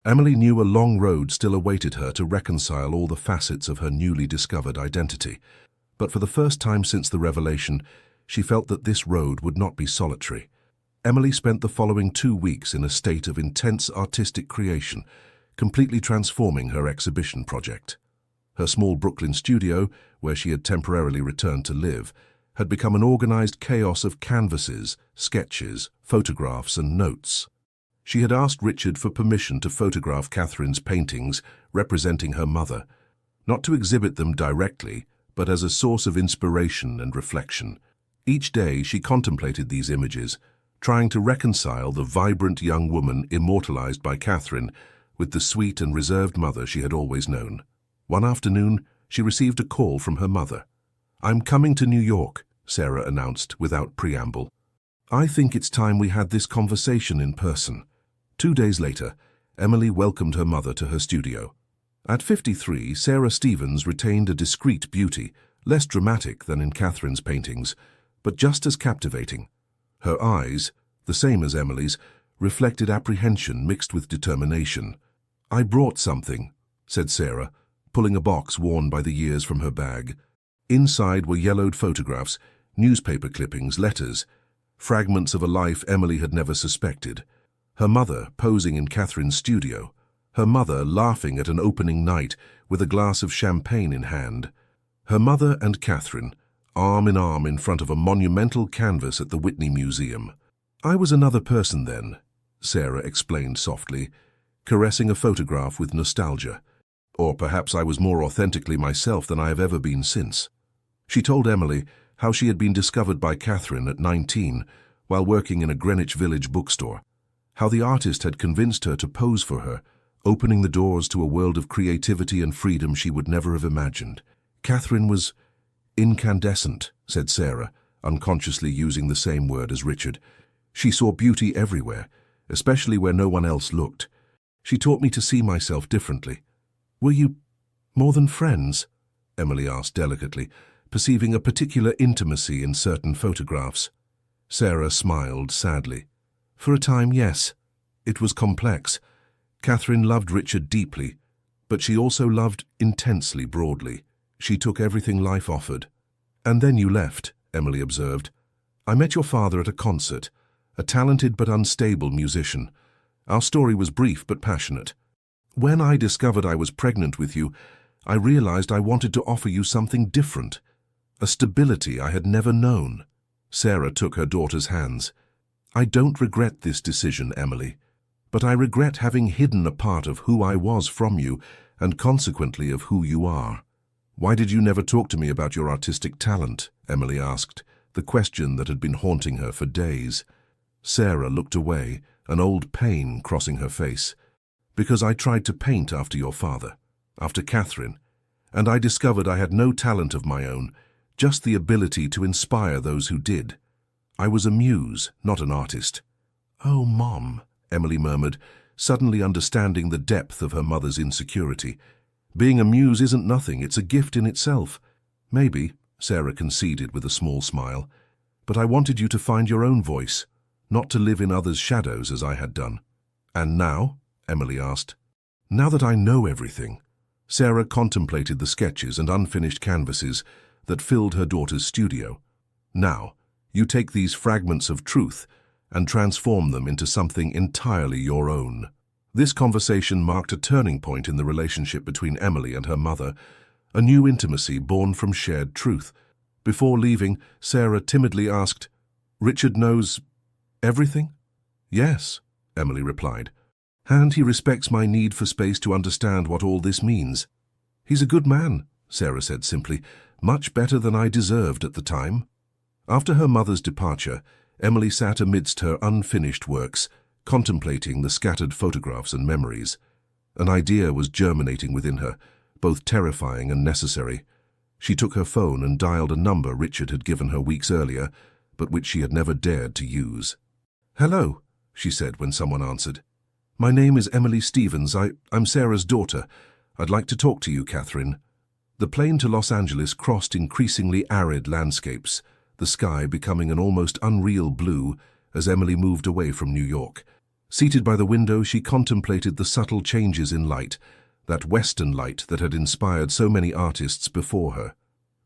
Emily knew a long road still awaited her to reconcile all the facets of her newly discovered identity. But for the first time since the revelation, she felt that this road would not be solitary. Emily spent the following 2 weeks in a state of intense artistic creation, completely transforming her exhibition project. Her small Brooklyn studio, where she had temporarily returned to live, had become an organized chaos of canvases, sketches, photographs, and notes. She had asked Richard for permission to photograph Catherine's paintings representing her mother, not to exhibit them directly, but as a source of inspiration and reflection. Each day she contemplated these images, trying to reconcile the vibrant young woman immortalized by Catherine with the sweet and reserved mother she had always known. One afternoon, she received a call from her mother. I'm coming to New York, Sarah announced without preamble. I think it's time we had this conversation in person. 2 days later, Emily welcomed her mother to her studio. At 53, Sarah Stevens retained a discreet beauty, less dramatic than in Catherine's paintings, but just as captivating. Her eyes, the same as Emily's, reflected apprehension mixed with determination. I brought something, said Sarah, pulling a box worn by the years from her bag. Inside were yellowed photographs, newspaper clippings, letters, fragments of a life Emily had never suspected. Her mother posing in Catherine's studio, her mother laughing at an opening night with a glass of champagne in hand. Her mother and Catherine, arm in arm in front of a monumental canvas at the Whitney Museum. I was another person then, Sarah explained softly, caressing a photograph with nostalgia. Or perhaps I was more authentically myself than I have ever been since. She told Emily how she had been discovered by Catherine at 19 while working in a Greenwich Village bookstore, how the artist had convinced her to pose for her, opening the doors to a world of creativity and freedom she would never have imagined. Catherine was incandescent, said Sarah, unconsciously using the same word as Richard. She saw beauty everywhere, especially where no one else looked. She taught me to see myself differently. Were you more than friends? Emily asked delicately, perceiving a particular intimacy in certain photographs. Sarah smiled sadly. For a time, yes. It was complex. Catherine loved Richard deeply, but she also loved intensely broadly. She took everything life offered. And then you left, Emily observed. I met your father at a concert, a talented but unstable musician. Our story was brief but passionate. When I discovered I was pregnant with you, I realized I wanted to offer you something different, a stability I had never known. Sarah took her daughter's hands. I don't regret this decision, Emily, but I regret having hidden a part of who I was from you and consequently of who you are. Why did you never talk to me about your artistic talent? Emily asked, the question that had been haunting her for days. Sarah looked away, an old pain crossing her face. Because I tried to paint after your father, after Catherine, and I discovered I had no talent of my own, just the ability to inspire those who did. I was a muse, not an artist. Oh, Mom, Emily murmured, suddenly understanding the depth of her mother's insecurity. Being a muse isn't nothing, it's a gift in itself. Maybe, Sarah conceded with a small smile, but I wanted you to find your own voice, not to live in others' shadows as I had done. "And now?" Emily asked. "Now that I know everything." Sarah contemplated the sketches and unfinished canvases that filled her daughter's studio. "Now, you take these fragments of truth and transform them into something entirely your own." This conversation marked a turning point in the relationship between Emily and her mother, a new intimacy born from shared truth. Before leaving, Sarah timidly asked, "Richard knows everything?" "Yes," Emily replied. "And he respects my need for space to understand what all this means." "He's a good man," Sarah said simply, "much better than I deserved at the time." After her mother's departure, Emily sat amidst her unfinished works, contemplating the scattered photographs and memories. An idea was germinating within her, both terrifying and necessary. She took her phone and dialed a number Richard had given her weeks earlier, but which she had never dared to use. "Hello," she said when someone answered. "My name is Emily Stevens. I'm Sarah's daughter. I'd like to talk to you, Catherine." The plane to Los Angeles crossed increasingly arid landscapes, the sky becoming an almost unreal blue as Emily moved away from New York. Seated by the window, she contemplated the subtle changes in light, that Western light that had inspired so many artists before her.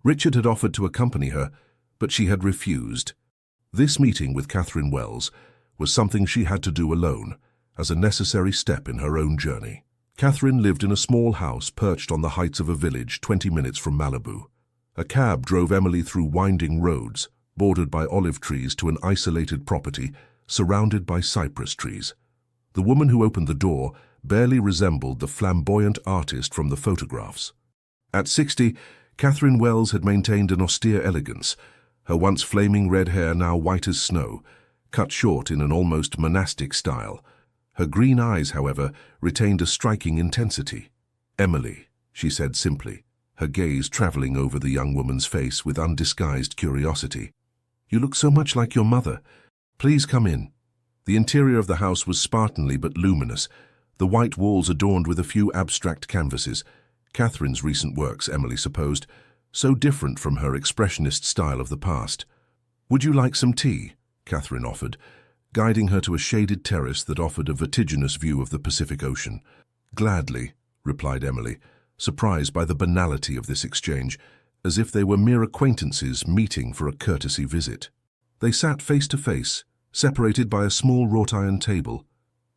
Richard had offered to accompany her, but she had refused. This meeting with Catherine Wells was something she had to do alone, as a necessary step in her own journey. Catherine lived in a small house perched on the heights of a village 20 minutes from Malibu. A cab drove Emily through winding roads, bordered by olive trees, to an isolated property surrounded by cypress trees. The woman who opened the door barely resembled the flamboyant artist from the photographs. At 60, Catherine Wells had maintained an austere elegance, her once flaming red hair now white as snow, cut short in an almost monastic style. Her green eyes, however, retained a striking intensity. "Emily," she said simply, her gaze traveling over the young woman's face with undisguised curiosity. "You look so much like your mother. Please come in." The interior of the house was Spartanly but luminous, the white walls adorned with a few abstract canvases, Catherine's recent works, Emily supposed, so different from her expressionist style of the past. "Would you like some tea?" Catherine offered, guiding her to a shaded terrace that offered a vertiginous view of the Pacific Ocean. "Gladly," replied Emily, surprised by the banality of this exchange, as if they were mere acquaintances meeting for a courtesy visit. They sat face to face, separated by a small wrought-iron table.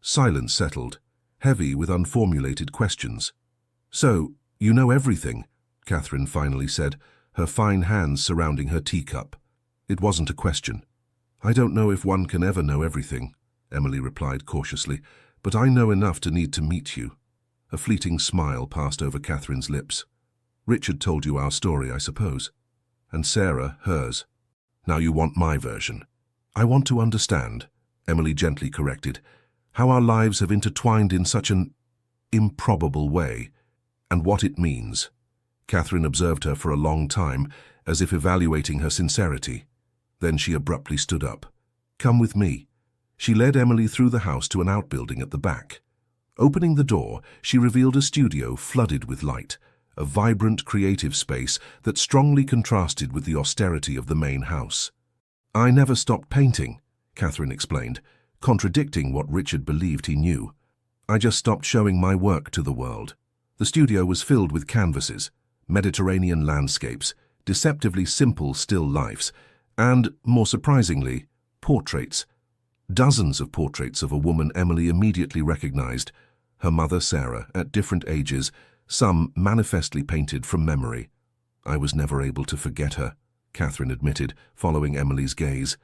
Silence settled, heavy with unformulated questions. "So, you know everything," Catherine finally said, her fine hands surrounding her teacup. It wasn't a question. "I don't know if one can ever know everything," Emily replied cautiously, "but I know enough to need to meet you." A fleeting smile passed over Catherine's lips. "Richard told you our story, I suppose. And Sarah, hers. Now you want my version." "I want to understand," Emily gently corrected, "how our lives have intertwined in such an improbable way, and what it means." Catherine observed her for a long time, as if evaluating her sincerity. Then she abruptly stood up. "Come with me." She led Emily through the house to an outbuilding at the back. Opening the door, she revealed a studio flooded with light, a vibrant creative space that strongly contrasted with the austerity of the main house. "I never stopped painting," Catherine explained, contradicting what Richard believed he knew. "I just stopped showing my work to the world." The studio was filled with canvases, Mediterranean landscapes, deceptively simple still lifes, and, more surprisingly, portraits. Dozens of portraits of a woman Emily immediately recognized, her mother Sarah, at different ages, some manifestly painted from memory. "I was never able to forget her," Catherine admitted, following Emily's gaze.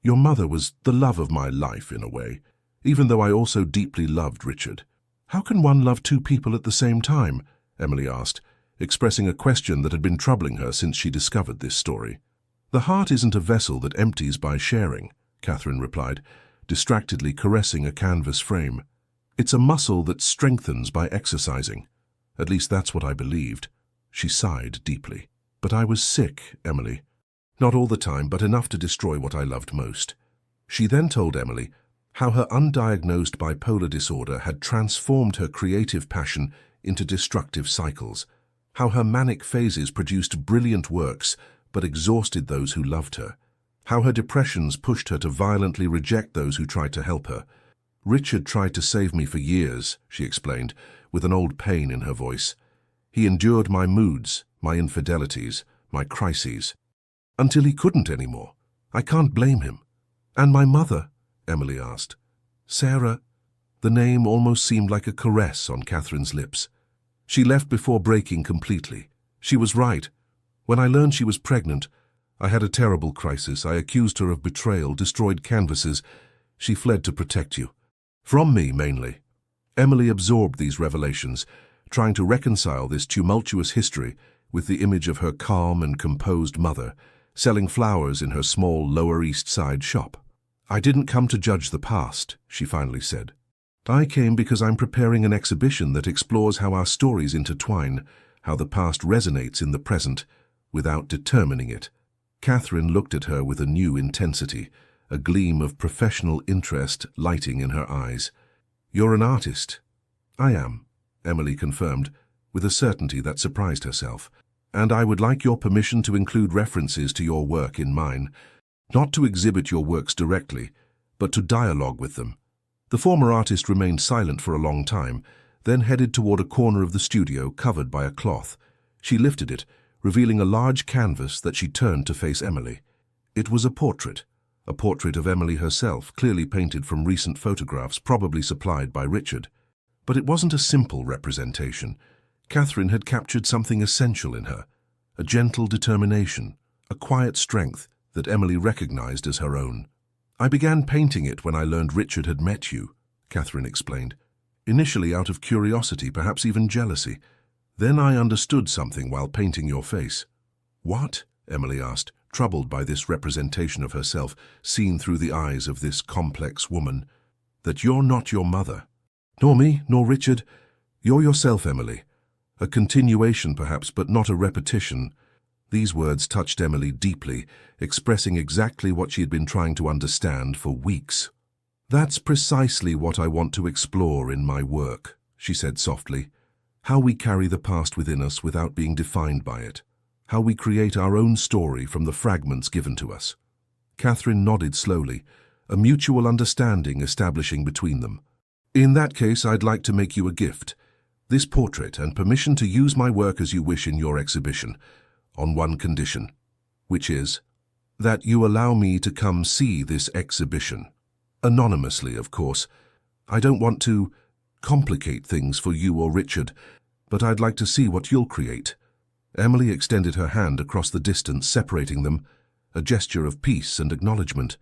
"Your mother was the love of my life, in a way, even though I also deeply loved Richard." "How can one love two people at the same time?" Emily asked, expressing a question that had been troubling her since she discovered this story. "The heart isn't a vessel that empties by sharing," Catherine replied, distractedly caressing a canvas frame. "It's a muscle that strengthens by exercising. At least that's what I believed." She sighed deeply. "But I was sick, Emily. Not all the time, but enough to destroy what I loved most." She then told Emily how her undiagnosed bipolar disorder had transformed her creative passion into destructive cycles, how her manic phases produced brilliant works but exhausted those who loved her, how her depressions pushed her to violently reject those who tried to help her. Richard tried to save me for years, she explained, with an old pain in her voice. He endured my moods, my infidelities, my crises, until he couldn't anymore. I can't blame him. And my mother? Emily asked. Sarah? The name almost seemed like a caress on Catherine's lips. She left before breaking completely. She was right. When I learned she was pregnant, I had a terrible crisis. I accused her of betrayal, destroyed canvases. She fled to protect you. From me, mainly. Emily absorbed these revelations, trying to reconcile this tumultuous history with the image of her calm and composed mother, selling flowers in her small Lower East Side shop. I didn't come to judge the past, she finally said. I came because I'm preparing an exhibition that explores how our stories intertwine, how the past resonates in the present, without determining it. Catherine looked at her with a new intensity, a gleam of professional interest lighting in her eyes. You're an artist. I am, Emily confirmed, with a certainty that surprised herself. And I would like your permission to include references to your work in mine, not to exhibit your works directly, but to dialogue with them. The former artist remained silent for a long time, then headed toward a corner of the studio covered by a cloth. She lifted it, revealing a large canvas that she turned to face Emily. It was a portrait of Emily herself, clearly painted from recent photographs probably supplied by Richard. But it wasn't a simple representation. Catherine had captured something essential in her, a gentle determination, a quiet strength that Emily recognized as her own. I began painting it when I learned Richard had met you, Catherine explained. Initially out of curiosity, perhaps even jealousy. Then I understood something while painting your face. What? Emily asked, troubled by this representation of herself, seen through the eyes of this complex woman. That you're not your mother. Nor me, nor Richard. You're yourself, Emily. A continuation, perhaps, but not a repetition. These words touched Emily deeply, expressing exactly what she had been trying to understand for weeks. That's precisely what I want to explore in my work, she said softly. How we carry the past within us without being defined by it. How we create our own story from the fragments given to us. Catherine nodded slowly, a mutual understanding establishing between them. In that case, I'd like to make you a gift. This portrait and permission to use my work as you wish in your exhibition, on one condition, which is that you allow me to come see this exhibition. Anonymously, of course. I don't want to complicate things for you or Richard, but I'd like to see what you'll create. Emily extended her hand across the distance separating them, a gesture of peace and acknowledgement.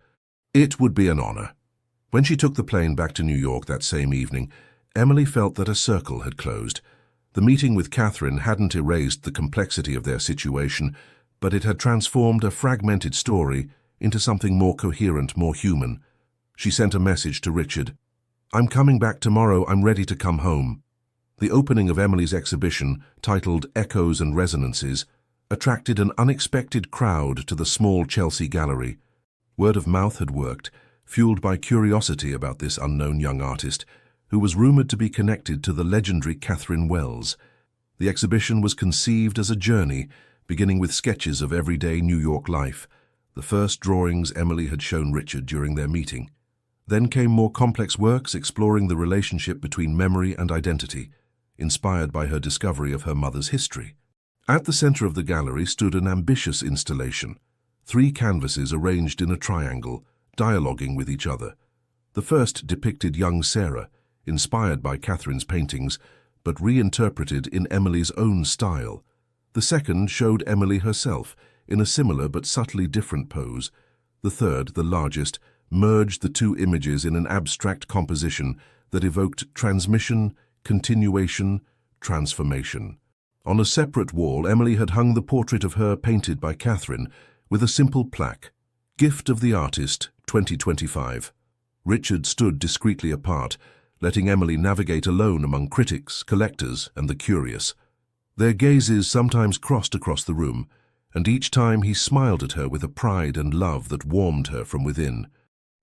It would be an honor. When she took the plane back to New York that same evening, Emily felt that a circle had closed. The meeting with Catherine hadn't erased the complexity of their situation, but it had transformed a fragmented story into something more coherent, more human. She sent a message to Richard. I'm coming back tomorrow. I'm ready to come home. The opening of Emily's exhibition, titled Echoes and Resonances, attracted an unexpected crowd to the small Chelsea gallery. Word of mouth had worked, fueled by curiosity about this unknown young artist, who was rumored to be connected to the legendary Catherine Wells. The exhibition was conceived as a journey, beginning with sketches of everyday New York life, the first drawings Emily had shown Richard during their meeting. Then came more complex works exploring the relationship between memory and identity, inspired by her discovery of her mother's history. At the center of the gallery stood an ambitious installation, 3 canvases arranged in a triangle, dialoguing with each other. The first depicted young Sarah, inspired by Catherine's paintings, but reinterpreted in Emily's own style. The second showed Emily herself, in a similar but subtly different pose. The third, the largest, merged the 2 images in an abstract composition that evoked transmission, continuation, transformation. On a separate wall, Emily had hung the portrait of her painted by Catherine, with a simple plaque, Gift of the Artist, 2025. Richard stood discreetly apart, letting Emily navigate alone among critics, collectors, and the curious. Their gazes sometimes crossed across the room, and each time he smiled at her with a pride and love that warmed her from within.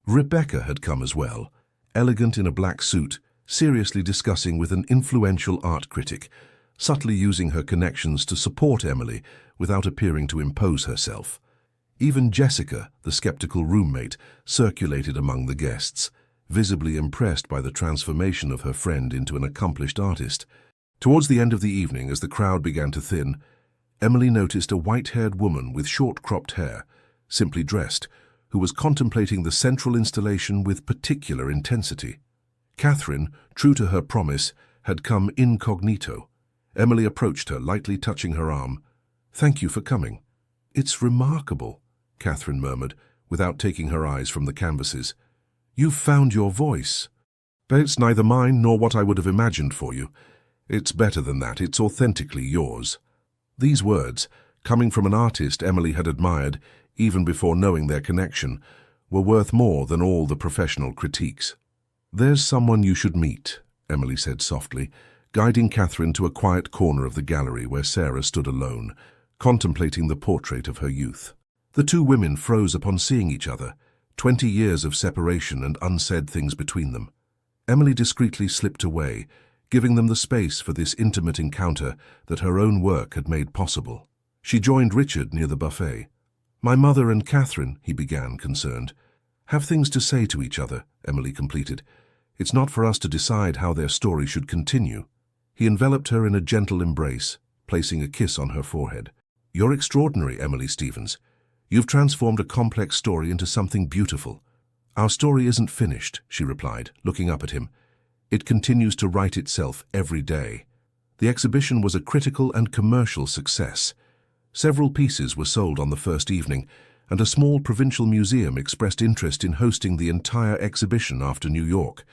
Rebecca had come as well, elegant in a black suit, seriously discussing with an influential art critic, subtly using her connections to support Emily without appearing to impose herself. Even Jessica, the skeptical roommate, circulated among the guests, visibly impressed by the transformation of her friend into an accomplished artist. Towards the end of the evening, as the crowd began to thin, Emily noticed a white-haired woman with short-cropped hair, simply dressed, who was contemplating the central installation with particular intensity. Catherine, true to her promise, had come incognito. Emily approached her, lightly touching her arm. "Thank you for coming." "It's remarkable," Catherine murmured, without taking her eyes from the canvases. "You've found your voice." "But it's neither mine nor what I would have imagined for you. It's better than that. It's authentically yours." These words, coming from an artist Emily had admired even before knowing their connection, were worth more than all the professional critiques. "There's someone you should meet," Emily said softly, guiding Catherine to a quiet corner of the gallery where Sarah stood alone, contemplating the portrait of her youth. The two women froze upon seeing each other, 20 years of separation and unsaid things between them. Emily discreetly slipped away, giving them the space for this intimate encounter that her own work had made possible. She joined Richard near the buffet. "My mother and Catherine," he began, concerned. "Have things to say to each other," Emily completed. "It's not for us to decide how their story should continue." He enveloped her in a gentle embrace, placing a kiss on her forehead. "You're extraordinary, Emily Stevens. You've transformed a complex story into something beautiful." "Our story isn't finished," she replied, looking up at him. "It continues to write itself every day." The exhibition was a critical and commercial success. Several pieces were sold on the first evening, and a small provincial museum expressed interest in hosting the entire exhibition after New York.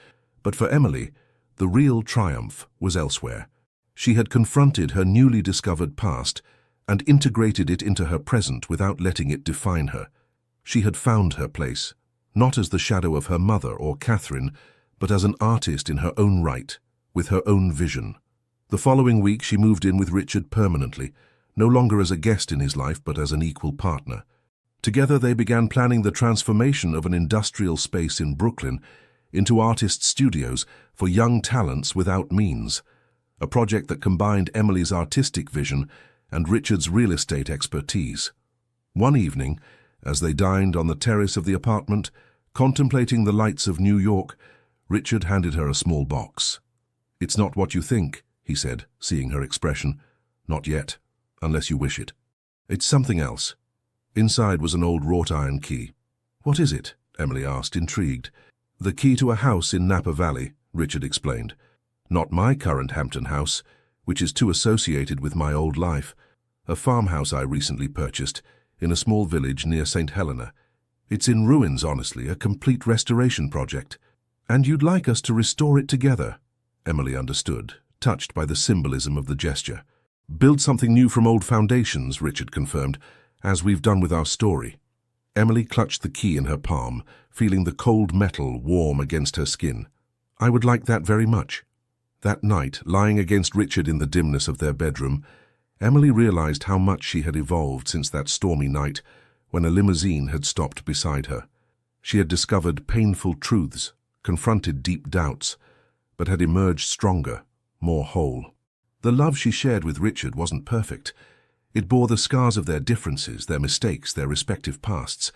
But for Emily, the real triumph was elsewhere. She had confronted her newly discovered past and integrated it into her present without letting it define her. She had found her place, not as the shadow of her mother or Catherine, but as an artist in her own right, with her own vision. The following week she moved in with Richard permanently, no longer as a guest in his life but as an equal partner. Together they began planning the transformation of an industrial space in Brooklyn into artist studios for young talents without means, a project that combined Emily's artistic vision and Richard's real estate expertise. One evening, as they dined on the terrace of the apartment, contemplating the lights of New York, Richard handed her a small box. "It's not what you think," he said, seeing her expression. "Not yet, unless you wish it. It's something else." Inside was an old wrought-iron key. "What is it?" Emily asked, intrigued. "The key to a house in Napa Valley," Richard explained. "Not my current Hampton house, which is too associated with my old life. A farmhouse I recently purchased, in a small village near St. Helena. It's in ruins, honestly, a complete restoration project. And you'd like us to restore it together?" Emily understood, touched by the symbolism of the gesture. "Build something new from old foundations," Richard confirmed, "as we've done with our story." Emily clutched the key in her palm, feeling the cold metal warm against her skin. "I would like that very much." That night, lying against Richard in the dimness of their bedroom, Emily realized how much she had evolved since that stormy night when a limousine had stopped beside her. She had discovered painful truths, confronted deep doubts, but had emerged stronger, more whole. The love she shared with Richard wasn't perfect. It bore the scars of their differences, their mistakes, their respective pasts.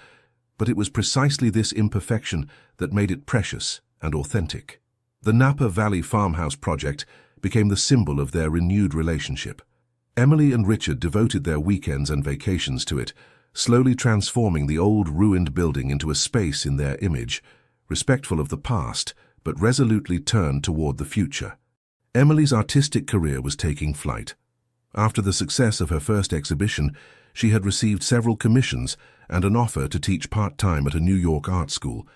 But it was precisely this imperfection that made it precious and authentic. The Napa Valley farmhouse project became the symbol of their renewed relationship. Emily and Richard devoted their weekends and vacations to it, slowly transforming the old ruined building into a space in their image, respectful of the past, but resolutely turned toward the future. Emily's artistic career was taking flight. After the success of her first exhibition, she had received several commissions and an offer to teach part-time at a New York art school.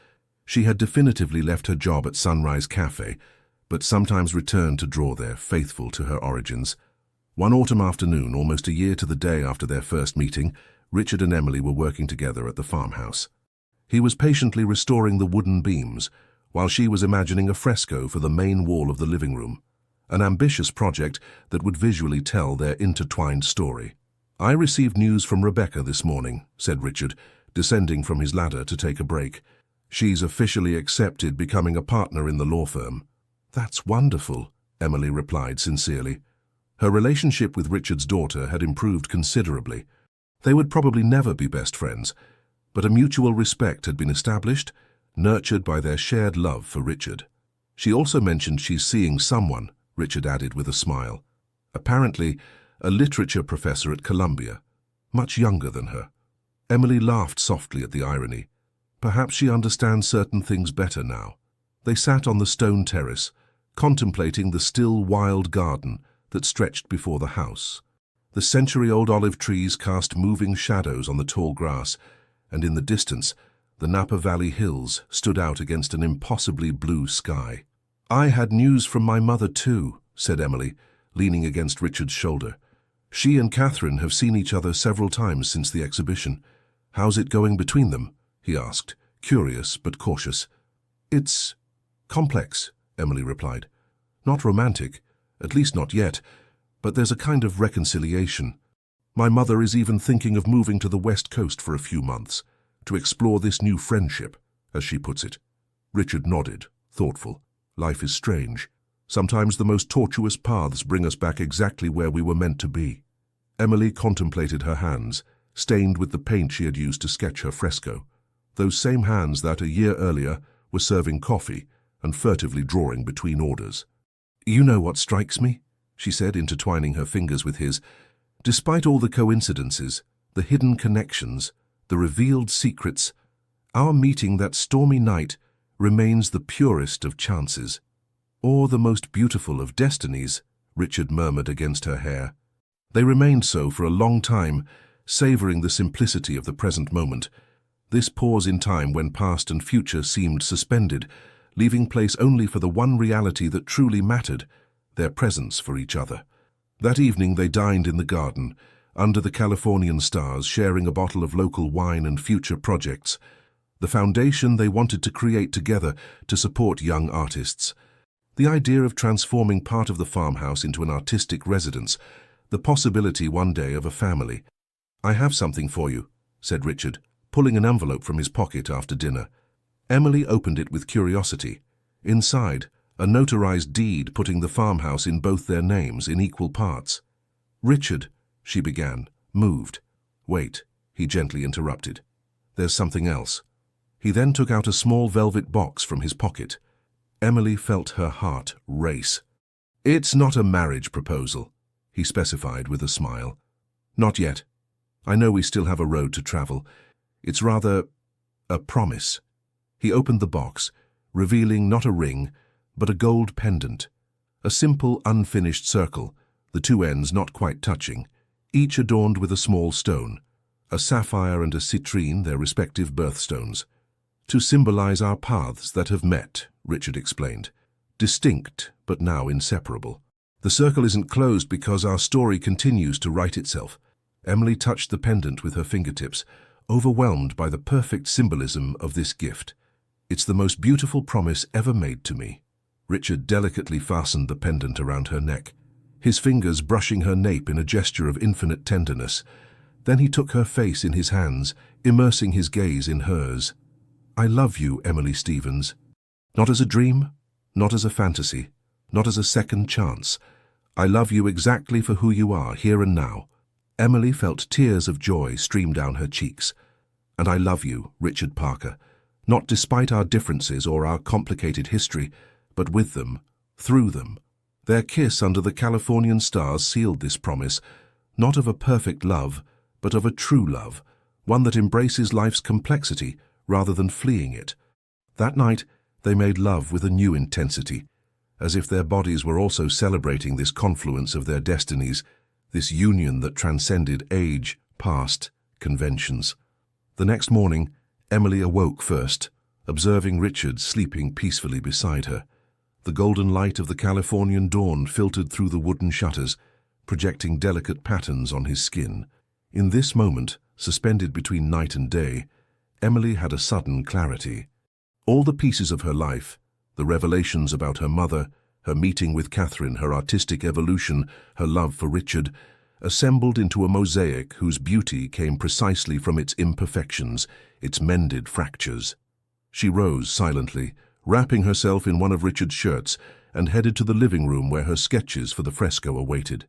She had definitively left her job at Sunrise Cafe, but sometimes returned to draw there, faithful to her origins. One autumn afternoon, almost a year to the day after their first meeting, Richard and Emily were working together at the farmhouse. He was patiently restoring the wooden beams, while she was imagining a fresco for the main wall of the living room, an ambitious project that would visually tell their intertwined story. "I received news from Rebecca this morning," said Richard, descending from his ladder to take a break. "She's officially accepted becoming a partner in the law firm." "That's wonderful," Emily replied sincerely. Her relationship with Richard's daughter had improved considerably. They would probably never be best friends, but a mutual respect had been established, nurtured by their shared love for Richard. She also mentioned she's seeing someone, Richard added with a smile. Apparently, a literature professor at Columbia, much younger than her. Emily laughed softly at the irony. Perhaps she understands certain things better now. They sat on the stone terrace, contemplating the still wild garden that stretched before the house. The century-old olive trees cast moving shadows on the tall grass, and in the distance, the Napa Valley hills stood out against an impossibly blue sky. "I had news from my mother too," said Emily, leaning against Richard's shoulder. "She and Catherine have seen each other several times since the exhibition. How's it going between them?" he asked, curious but cautious. "It's complex," Emily replied. "Not romantic, at least not yet, but there's a kind of reconciliation. My mother is even thinking of moving to the West Coast for a few months, to explore this new friendship, as she puts it." Richard nodded, thoughtful. Life is strange. Sometimes the most tortuous paths bring us back exactly where we were meant to be. Emily contemplated her hands, stained with the paint she had used to sketch her fresco. Those same hands that, a year earlier, were serving coffee and furtively drawing between orders. "You know what strikes me?" she said, intertwining her fingers with his. "Despite all the coincidences, the hidden connections, the revealed secrets, our meeting that stormy night remains the purest of chances. Or the most beautiful of destinies," Richard murmured against her hair. They remained so for a long time, savoring the simplicity of the present moment, this pause in time when past and future seemed suspended, leaving place only for the one reality that truly mattered, their presence for each other. That evening they dined in the garden, under the Californian stars, sharing a bottle of local wine and future projects, the foundation they wanted to create together to support young artists. The idea of transforming part of the farmhouse into an artistic residence, the possibility one day of a family. "I have something for you," said Richard, pulling an envelope from his pocket after dinner. Emily opened it with curiosity. Inside, a notarized deed putting the farmhouse in both their names in equal parts. "Richard," she began, moved. "Wait," he gently interrupted. "There's something else." He then took out a small velvet box from his pocket. Emily felt her heart race. "It's not a marriage proposal," he specified with a smile. "Not yet. I know we still have a road to travel. It's rather a promise." He opened the box, revealing not a ring, but a gold pendant. A simple, unfinished circle, the two ends not quite touching, each adorned with a small stone, a sapphire and a citrine, their respective birthstones. "To symbolize our paths that have met," Richard explained. "Distinct, but now inseparable. The circle isn't closed because our story continues to write itself." Emily touched the pendant with her fingertips, overwhelmed by the perfect symbolism of this gift. "It's the most beautiful promise ever made to me." Richard delicately fastened the pendant around her neck, his fingers brushing her nape in a gesture of infinite tenderness. Then he took her face in his hands, immersing his gaze in hers. "I love you, Emily Stevens. Not as a dream, not as a fantasy, not as a second chance. I love you exactly for who you are, here and now." Emily felt tears of joy stream down her cheeks. "And I love you, Richard Parker, not despite our differences or our complicated history, but with them, through them." Their kiss under the Californian stars sealed this promise, not of a perfect love, but of a true love, one that embraces life's complexity rather than fleeing it. That night, they made love with a new intensity, as if their bodies were also celebrating this confluence of their destinies, this union that transcended age, past, conventions. The next morning, Emily awoke first, observing Richard sleeping peacefully beside her. The golden light of the Californian dawn filtered through the wooden shutters, projecting delicate patterns on his skin. In this moment, suspended between night and day, Emily had a sudden clarity. All the pieces of her life, the revelations about her mother, her meeting with Catherine, her artistic evolution, her love for Richard, assembled into a mosaic whose beauty came precisely from its imperfections, its mended fractures. She rose silently, wrapping herself in one of Richard's shirts, and headed to the living room where her sketches for the fresco awaited.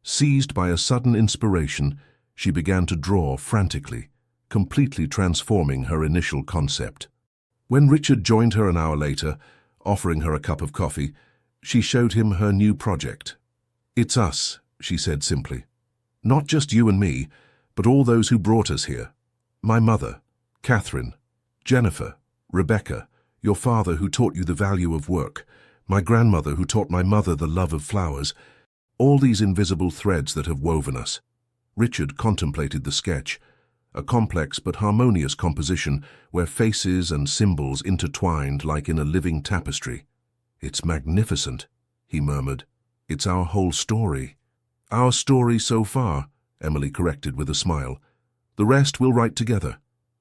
Seized by a sudden inspiration, she began to draw frantically, completely transforming her initial concept. When Richard joined her an hour later, offering her a cup of coffee, she showed him her new project. "It's us," she said simply. "Not just you and me, but all those who brought us here. My mother, Catherine, Jennifer, Rebecca, your father who taught you the value of work, my grandmother who taught my mother the love of flowers, all these invisible threads that have woven us." Richard contemplated the sketch, a complex but harmonious composition where faces and symbols intertwined like in a living tapestry. "It's magnificent," he murmured. "It's our whole story." "Our story so far," Emily corrected with a smile. "The rest we'll write together."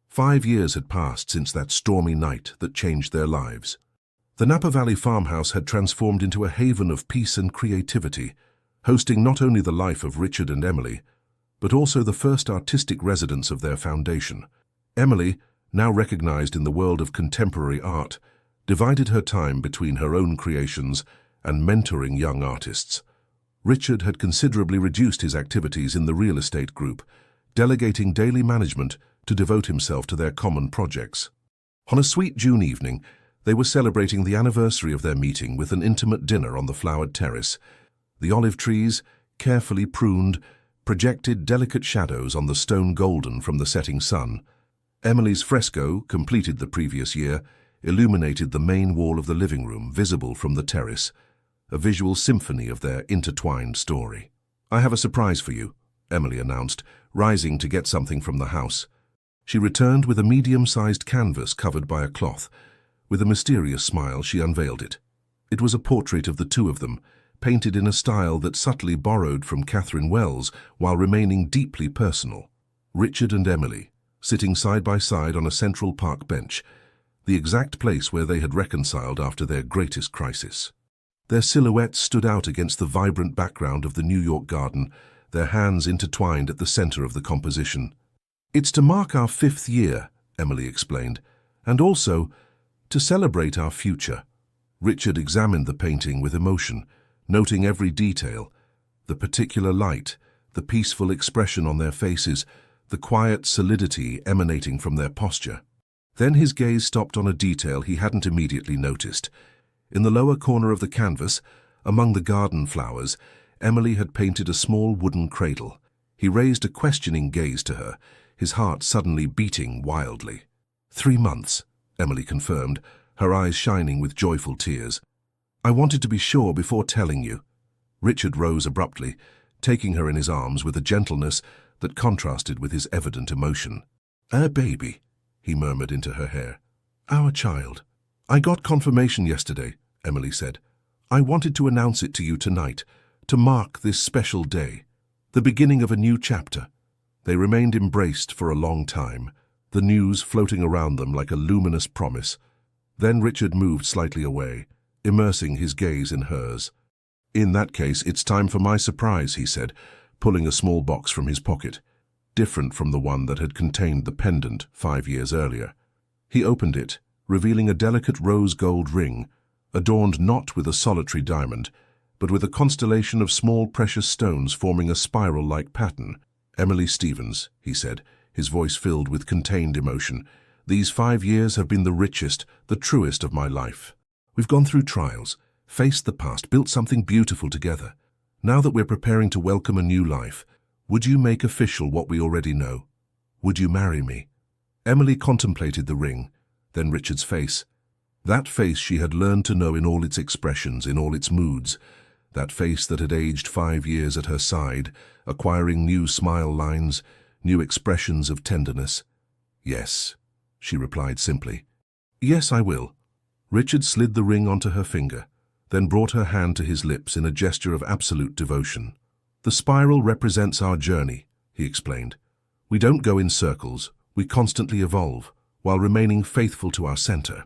5 years had passed since that stormy night that changed their lives. The Napa Valley farmhouse had transformed into a haven of peace and creativity, hosting not only the life of Richard and Emily, but also the first artistic residence of their foundation. Emily, now recognized in the world of contemporary art, divided her time between her own creations and mentoring young artists. Richard had considerably reduced his activities in the real estate group, delegating daily management to devote himself to their common projects. On a sweet June evening, they were celebrating the anniversary of their meeting with an intimate dinner on the flowered terrace. The olive trees, carefully pruned, projected delicate shadows on the stone golden from the setting sun. Emily's fresco, completed the previous year, illuminated the main wall of the living room, visible from the terrace, a visual symphony of their intertwined story. "I have a surprise for you," Emily announced, rising to get something from the house. She returned with a medium-sized canvas covered by a cloth. With a mysterious smile, she unveiled it. It was a portrait of the two of them, painted in a style that subtly borrowed from Catherine Wells while remaining deeply personal. Richard and Emily, sitting side by side on a Central Park bench, the exact place where they had reconciled after their greatest crisis. Their silhouettes stood out against the vibrant background of the New York garden, their hands intertwined at the center of the composition. "It's to mark our 5th year," Emily explained, "and also to celebrate our future." Richard examined the painting with emotion, noting every detail, the particular light, the peaceful expression on their faces, the quiet solidity emanating from their posture. Then his gaze stopped on a detail he hadn't immediately noticed. In the lower corner of the canvas, among the garden flowers, Emily had painted a small wooden cradle. He raised a questioning gaze to her, his heart suddenly beating wildly. 3 months, Emily confirmed, her eyes shining with joyful tears. "I wanted to be sure before telling you." Richard rose abruptly, taking her in his arms with a gentleness that contrasted with his evident emotion. "Our baby," he murmured into her hair. "Our child." "I got confirmation yesterday," Emily said. "I wanted to announce it to you tonight, to mark this special day, the beginning of a new chapter." They remained embraced for a long time, the news floating around them like a luminous promise. Then Richard moved slightly away, immersing his gaze in hers. "In that case, it's time for my surprise," he said, pulling a small box from his pocket, different from the one that had contained the pendant 5 years earlier. He opened it, revealing a delicate rose-gold ring, adorned not with a solitary diamond, but with a constellation of small precious stones forming a spiral-like pattern. "Emily Stevens," he said, his voice filled with contained emotion, "these 5 years have been the richest, the truest of my life. We've gone through trials, faced the past, built something beautiful together. Now that we're preparing to welcome a new life, would you make official what we already know? Would you marry me?" Emily contemplated the ring, then Richard's face. That face she had learned to know in all its expressions, in all its moods. That face that had aged 5 years at her side, acquiring new smile lines, new expressions of tenderness. "Yes," she replied simply. "Yes, I will." Richard slid the ring onto her finger, then brought her hand to his lips in a gesture of absolute devotion. "The spiral represents our journey," he explained. "We don't go in circles, we constantly evolve, while remaining faithful to our center."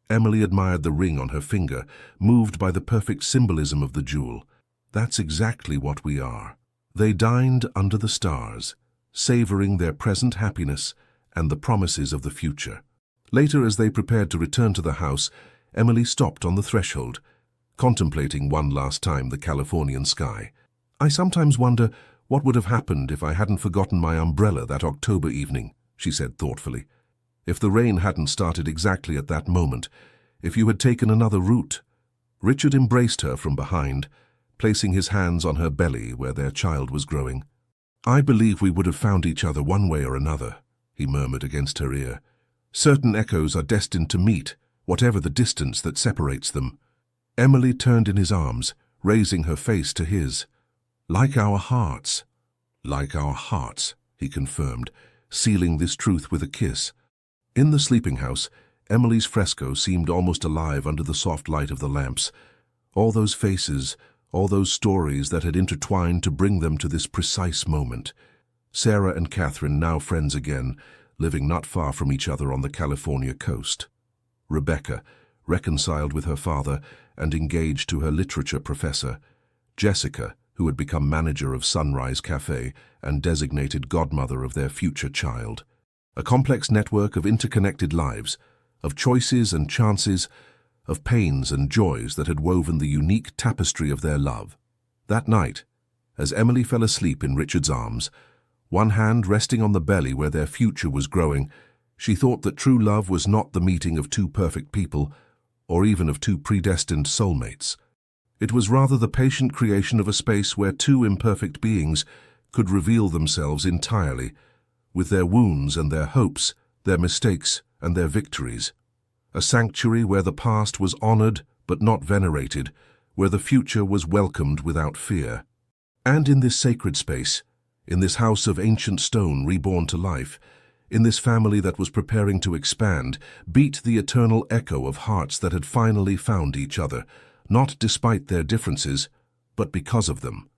Emily admired the ring on her finger, moved by the perfect symbolism of the jewel. "That's exactly what we are." They dined under the stars, savoring their present happiness and the promises of the future. Later, as they prepared to return to the house, Emily stopped on the threshold, contemplating one last time the Californian sky. "I sometimes wonder what would have happened if I hadn't forgotten my umbrella that October evening," she said thoughtfully. If the rain hadn't started exactly at that moment, if you had taken another route. Richard embraced her from behind, placing his hands on her belly where their child was growing. "I believe we would have found each other one way or another," he murmured against her ear. "Certain echoes are destined to meet, whatever the distance that separates them." Emily turned in his arms, raising her face to his. "Like our hearts." "Like our hearts," he confirmed, sealing this truth with a kiss. In the sleeping house, Emily's fresco seemed almost alive under the soft light of the lamps. All those faces, all those stories that had intertwined to bring them to this precise moment. Sarah and Catherine, now friends again, living not far from each other on the California coast. Rebecca, reconciled with her father and engaged to her literature professor. Jessica, who had become manager of Sunrise Cafe and designated godmother of their future child. A complex network of interconnected lives, of choices and chances, of pains and joys that had woven the unique tapestry of their love. That night, as Emily fell asleep in Richard's arms, one hand resting on the belly where their future was growing, she thought that true love was not the meeting of two perfect people, or even of two predestined soulmates. It was rather the patient creation of a space where two imperfect beings could reveal themselves entirely, with their wounds and their hopes, their mistakes and their victories. A sanctuary where the past was honored but not venerated, where the future was welcomed without fear. And in this sacred space, in this house of ancient stone reborn to life, in this family that was preparing to expand, beat the eternal echo of hearts that had finally found each other, not despite their differences, but because of them.